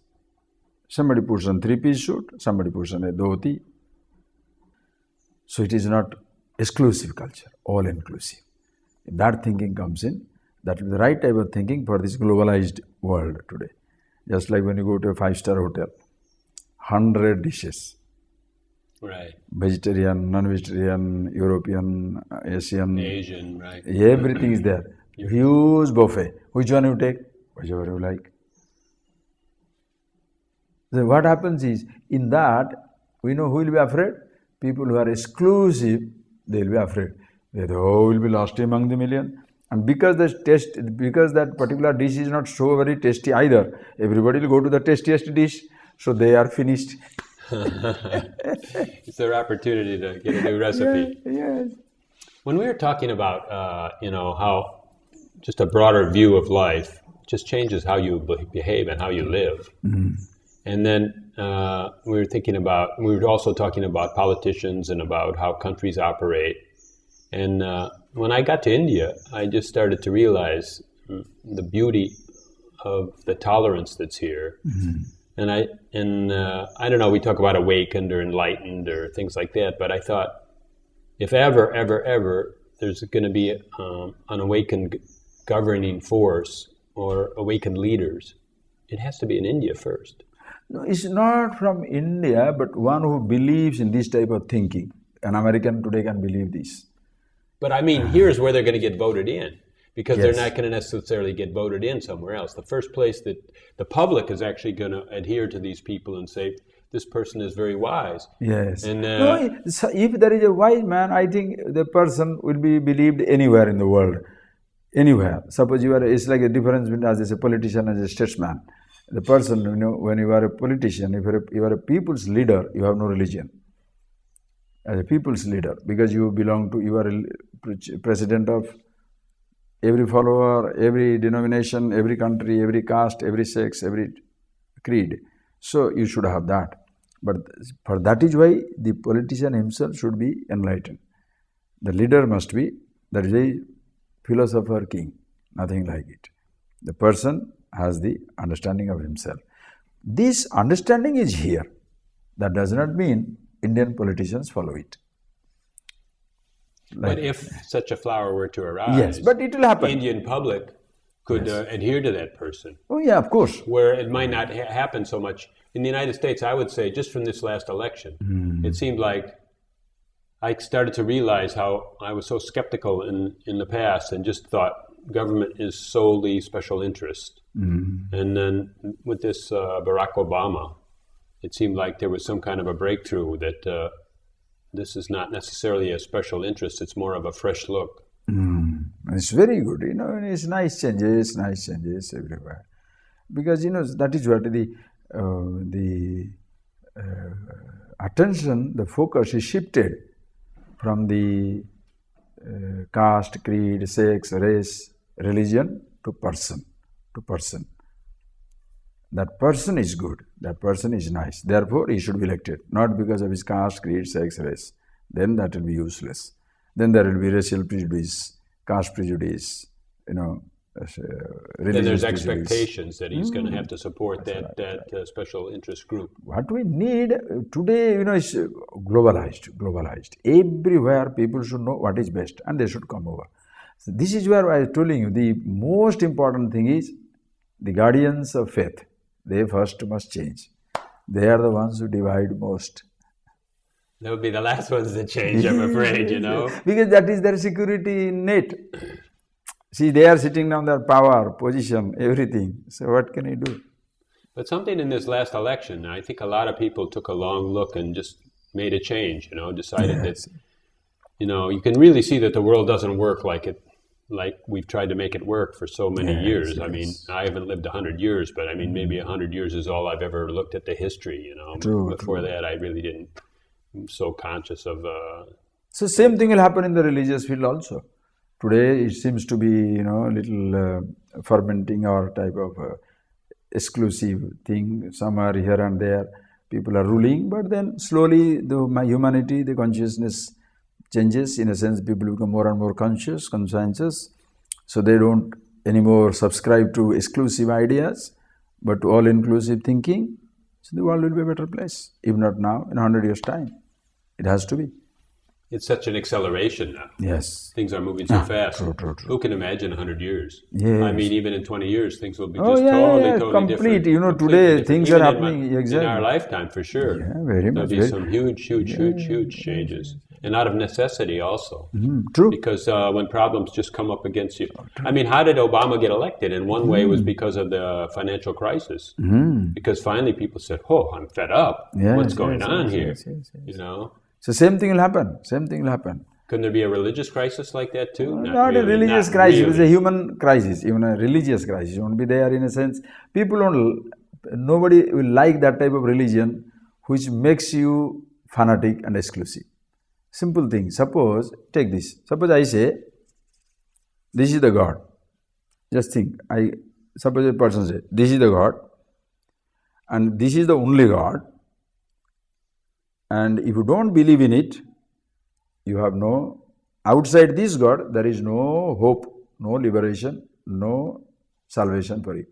Somebody puts on three-piece suit, somebody puts on a dhoti. So it is not exclusive culture, all-inclusive. If that thinking comes in, that is the right type of thinking for this globalized world today. Just like when you go to a 5-star hotel, 100 dishes. Right. Vegetarian, non-vegetarian, European, Asian, right. Everything is there. Huge buffet. Which one you take? Whichever you like. So what happens is, in that, we know who will be afraid? People who are exclusive, they will be afraid. They will be lost among the million. And because that particular dish is not so very tasty either, everybody will go to the tastiest dish, so they are finished. It's their opportunity to get a new recipe. Yes. When we were talking about, how just a broader view of life just changes how you behave and how you live. Mm-hmm. And then we were also talking about politicians and about how countries operate. And when I got to India, I just started to realize the beauty of the tolerance that's here. Mm-hmm. And I don't know, we talk about awakened or enlightened or things like that, but I thought if ever there's going to be an awakened governing force or awakened leaders, it has to be in India first. No, it's not from India, but one who believes in this type of thinking. An American today can believe this. But I mean, here's where they're going to get voted in, because Yes. they're not going to necessarily get voted in somewhere else. The first place that the public is actually going to adhere to these people and say, this person is very wise. Yes. And No, if there is a wise man, I think the person will be believed anywhere in the world. Anywhere. Suppose it's like a difference between as a politician and a statesman. The person, when you are a politician, if you are a people's leader, you have no religion. As a people's leader, because you are a president of every follower, every denomination, every country, every caste, every sex, every creed. So you should have that. But for that is why the politician himself should be enlightened. The leader must be, that is a philosopher king, nothing like it. The person has the understanding of himself. This understanding is here. That does not mean Indian politicians follow it. but if such a flower were to arise, Yes, but it will happen. Indian public could adhere to that person. Oh yeah, of course. Where it might not happen so much. In the United States, I would say, just from this last election, it seemed like I started to realize how I was so skeptical in the past and just thought government is solely special interest. And then with this Barack Obama, it seemed like there was some kind of a breakthrough that this is not necessarily a special interest, it's more of a fresh look. It's very good, it's nice changes everywhere. Because, that is what the attention, the focus is shifted from the caste, creed, sex, race, religion to person. That person is good, that person is nice, therefore he should be elected, not because of his caste, creed, sex, race. Then that will be useless. Then there will be racial prejudice, caste prejudice, Then religious there's prejudice. expectations that he's going to have to support that special interest group. What we need today, is globalized. Everywhere people should know what is best and they should come over. So this is where I was telling you, the most important thing is the guardians of faith. They first must change. They are the ones who divide most. That would be the last ones that change, I'm afraid, Because that is their security net. See, they are sitting on their power, position, everything. So what can you do? But something in this last election, I think a lot of people took a long look and just made a change, decided that, you can really see that the world doesn't work like we've tried to make it work for so many years. Yes. I mean, I haven't lived 100 years, but I mean, maybe 100 years is all I've ever looked at the history, Before that, I really didn't, I'm so conscious of... So same thing will happen in the religious field also. Today it seems to be, little fermenting or type of exclusive thing. Some are here and there. People are ruling, but then slowly the humanity, the consciousness changes. In a sense, people become more and more conscious, conscientious. So they don't anymore subscribe to exclusive ideas, but to all-inclusive thinking. So the world will be a better place. If not now, in 100 years' time. It has to be. It's such an acceleration now. Yes. Things are moving so fast. True. Who can imagine 100 years? Yes. I mean, even in 20 years, things will be Oh, just yeah, totally complete. different. Today Completely things different. are Even happening, in exactly. our lifetime, for sure. Yeah, very much. There'll be some huge changes. And out of necessity also. True. Because when problems just come up against you. I mean, how did Obama get elected? In one way, it was because of the financial crisis. Because finally people said, oh, I'm fed up. What's going on here? So same thing will happen. Couldn't there be a religious crisis like that too? Not a religious crisis, it's a human crisis. Even a religious crisis won't be there in a sense. Nobody will like that type of religion which makes you fanatic and exclusive. Simple thing. Suppose, take this. Suppose I say, this is the God. Just think. Suppose a person says, this is the God and this is the only God. And if you don't believe in it, you have outside this God, there is no hope, no liberation, no salvation for you.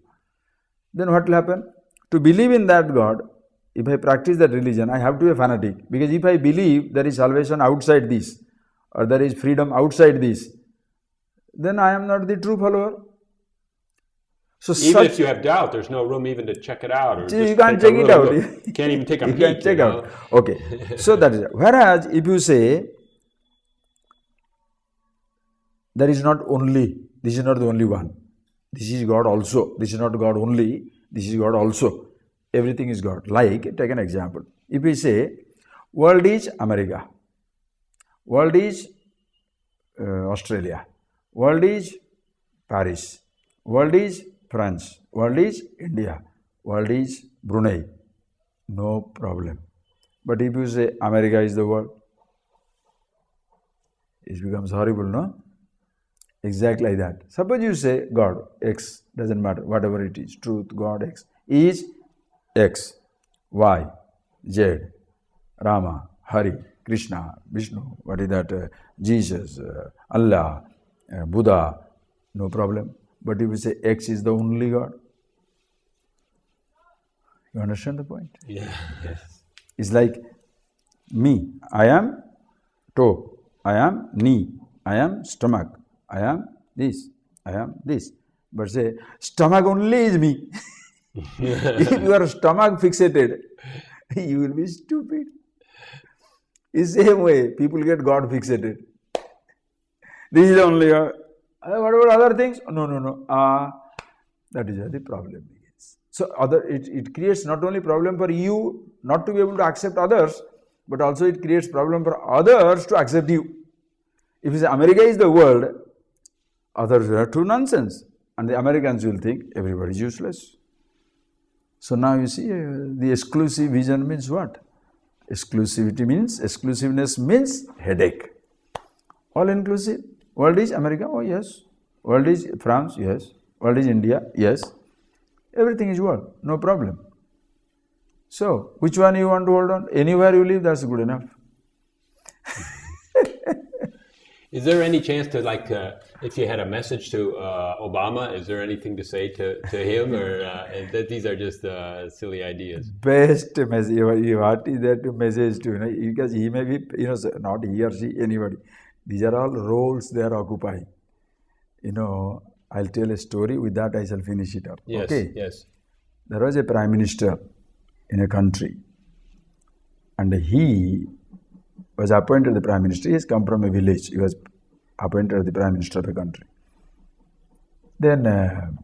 Then what will happen? To believe in that God, if I practice that religion, I have to be a fanatic. Because if I believe there is salvation outside this, or there is freedom outside this, then I am not the true follower. So even if you have doubt, there's no room even to check it out. Or you can't check it out. You can't even take a peek. Can't check out. Okay. So that is it. Whereas if you say, there is not only, this is not the only one. This is God also. This is not God only. This is God also. Everything is God. Like, take an example. If we say, world is America, world is Australia, world is Paris, world is France, world is India, world is Brunei, no problem. But if you say America is the world, it becomes horrible, no? Exactly like that. Suppose you say God, X, doesn't matter, whatever it is, truth, God, X, is X, Y, Z, Rama, Hari, Krishna, Vishnu, what is that, Jesus, Allah, Buddha, no problem. But if you say X is the only God, you understand the point? Yeah. Yes. It's like me, I am toe, I am knee, I am stomach, I am this, I am this. But say, stomach only is me. If you are stomach fixated, you will be stupid. It's the same way people get God fixated. This is only God. What about other things? No. That is where the problem begins. So it creates not only problem for you not to be able to accept others, but also it creates problem for others to accept you. If you say America is the world, others are true nonsense. And the Americans will think everybody is useless. So now you see, the exclusive vision means what? Exclusiveness means headache. All inclusive. World is America? Oh yes. World is France? Yes. World is India? Yes. Everything is world. No problem. So, which one you want to hold on? Anywhere you live, that's good enough. Is there any chance to, like, if you had a message to Obama, is there anything to say to him, or that these are just silly ideas? Best message. What is there to message to? Because he may be, not he or she, anybody. These are all roles they are occupying. I'll tell a story. With that, I shall finish it up. Yes. Okay. Yes. There was a prime minister in a country, and he was appointed the prime minister. He has come from a village. He was appointed the prime minister of the country. Then,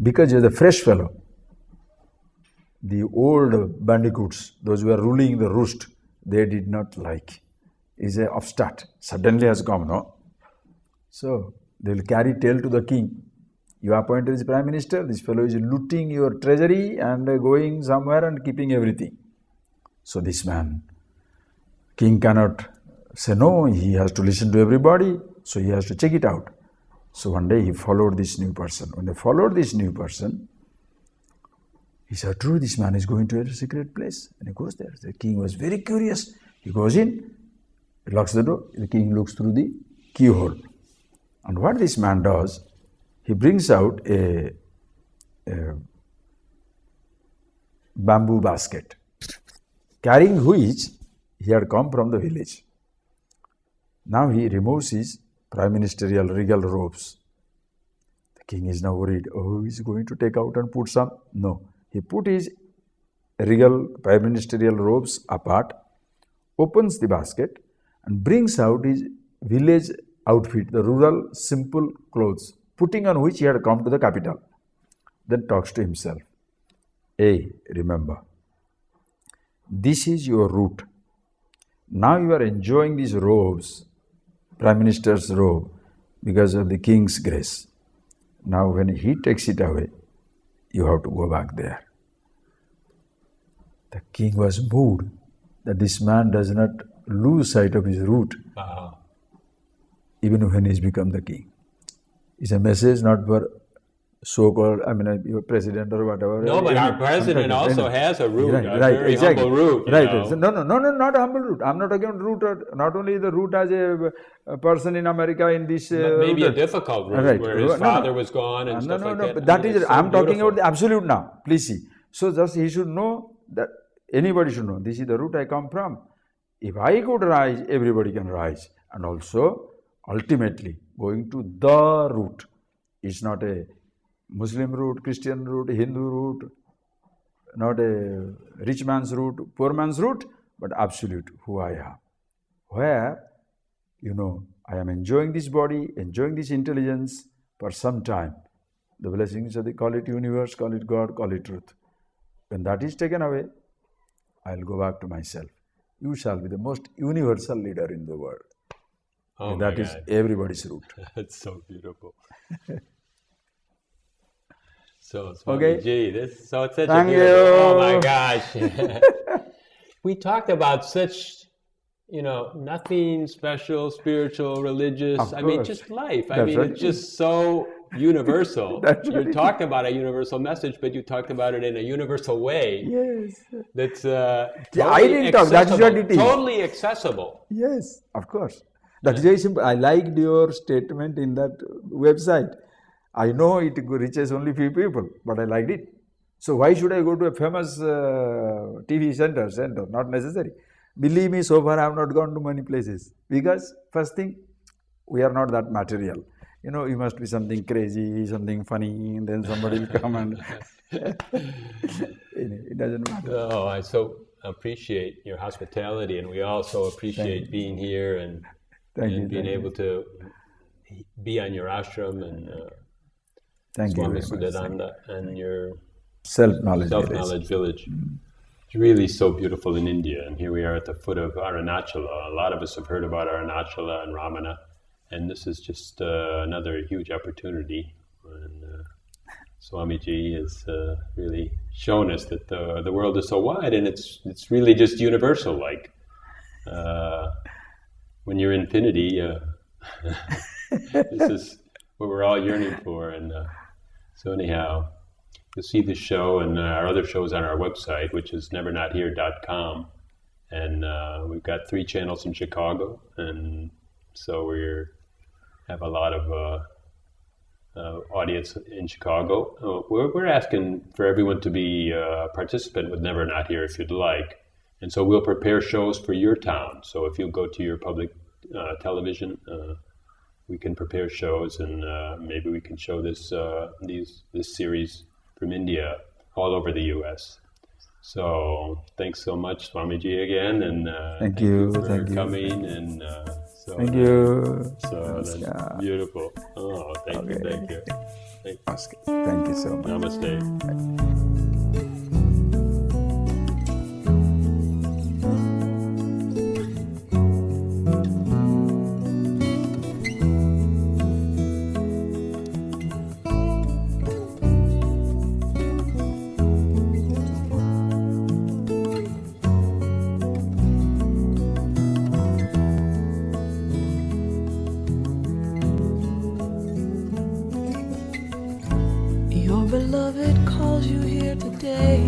because he was a fresh fellow, the old bandicoots, those who were ruling the roost, they did not like. He's an upstart. Suddenly has come, no? So, they will carry tale to the king. You appointed as prime minister, this fellow is looting your treasury and going somewhere and keeping everything. So, this man, king cannot say no, he has to listen to everybody, so he has to check it out. So one day he followed this new person. When they followed this new person, he said, true, this man is going to a secret place. And he goes there. The king was very curious. He goes in, he locks the door, the king looks through the keyhole. And what this man does, he brings out a bamboo basket, carrying which he had come from the village. Now he removes his prime ministerial regal robes. The king is now worried. Oh, he's going to take out and put some. No. He put his regal prime ministerial robes apart, opens the basket and brings out his village outfit, the rural simple clothes, putting on which he had come to the capital. Then talks to himself. Hey, remember, this is your route. Now you are enjoying these robes, prime minister's robe, because of the king's grace. Now when he takes it away, you have to go back there. The king was moved that this man does not lose sight of his route, even when he's become the king. It's a message not for so-called, your president or whatever. No, but our president also has a route, right, a right, very exactly. humble route. Right. So, no, not a humble route. I'm not talking about route, not only the route as a person in America in this... maybe route. a difficult route where his father was gone and stuff like that. But that is, so I'm talking beautiful. about the absolute now. Please see. So just he should know that, anybody should know, this is the route I come from. If I could rise, everybody can rise. and also ultimately going to the root. It's not a Muslim root, Christian root, Hindu root, not a rich man's root, poor man's root, but absolute who I am. Where, I am enjoying this body, enjoying this intelligence for some time. The blessings of the, call it universe, call it God, call it truth. When that is taken away, I'll go back to myself. You shall be the most universal leader in the world. Oh, and that is everybody's root. That's so beautiful. So, Swami Ji, it's such a beautiful. Oh my gosh. We talked about such, nothing special, spiritual, religious. I mean, just life. It's just so universal. You talked about a universal message, but you talked about it in a universal way. Yes. That's totally I didn't talk. That's what it is. Totally accessible. Yes, of course. That's very simple. I liked your statement in that website. I know it reaches only few people, but I liked it. So why should I go to a famous TV center? Not necessary. Believe me, so far I have not gone to many places. Because first thing, we are not that material. You must be something crazy, something funny, and then somebody will come and it doesn't matter. Oh, I so appreciate your hospitality, and we also appreciate being here and being able to be on your ashram and Swami Suddhananda and your self-knowledge village. It's really so beautiful in India, and here we are at the foot of Arunachala. A lot of us have heard about Arunachala and Ramana, and this is just another huge opportunity. And Swamiji has really shown us that the world is so wide, and it's really just universal. Like when you're infinity, this is what we're all yearning for. And so anyhow, you'll see this show and our other shows on our website, which is nevernothere.com. And we've got 3 channels in Chicago, and so we have a lot of audience in Chicago. We're asking for everyone to be a participant with Never Not Here if you'd like. And so we'll prepare shows for your town. So if you go to your public television, we can prepare shows, and maybe we can show this series from India all over the U.S. So thanks so much, Swamiji, again, and thank you for coming. And thank you. So that's beautiful. Oh, thank you. Thank you so much. Namaste. Your beloved calls you here today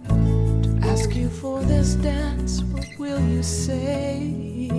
to ask you for this dance. What will you say?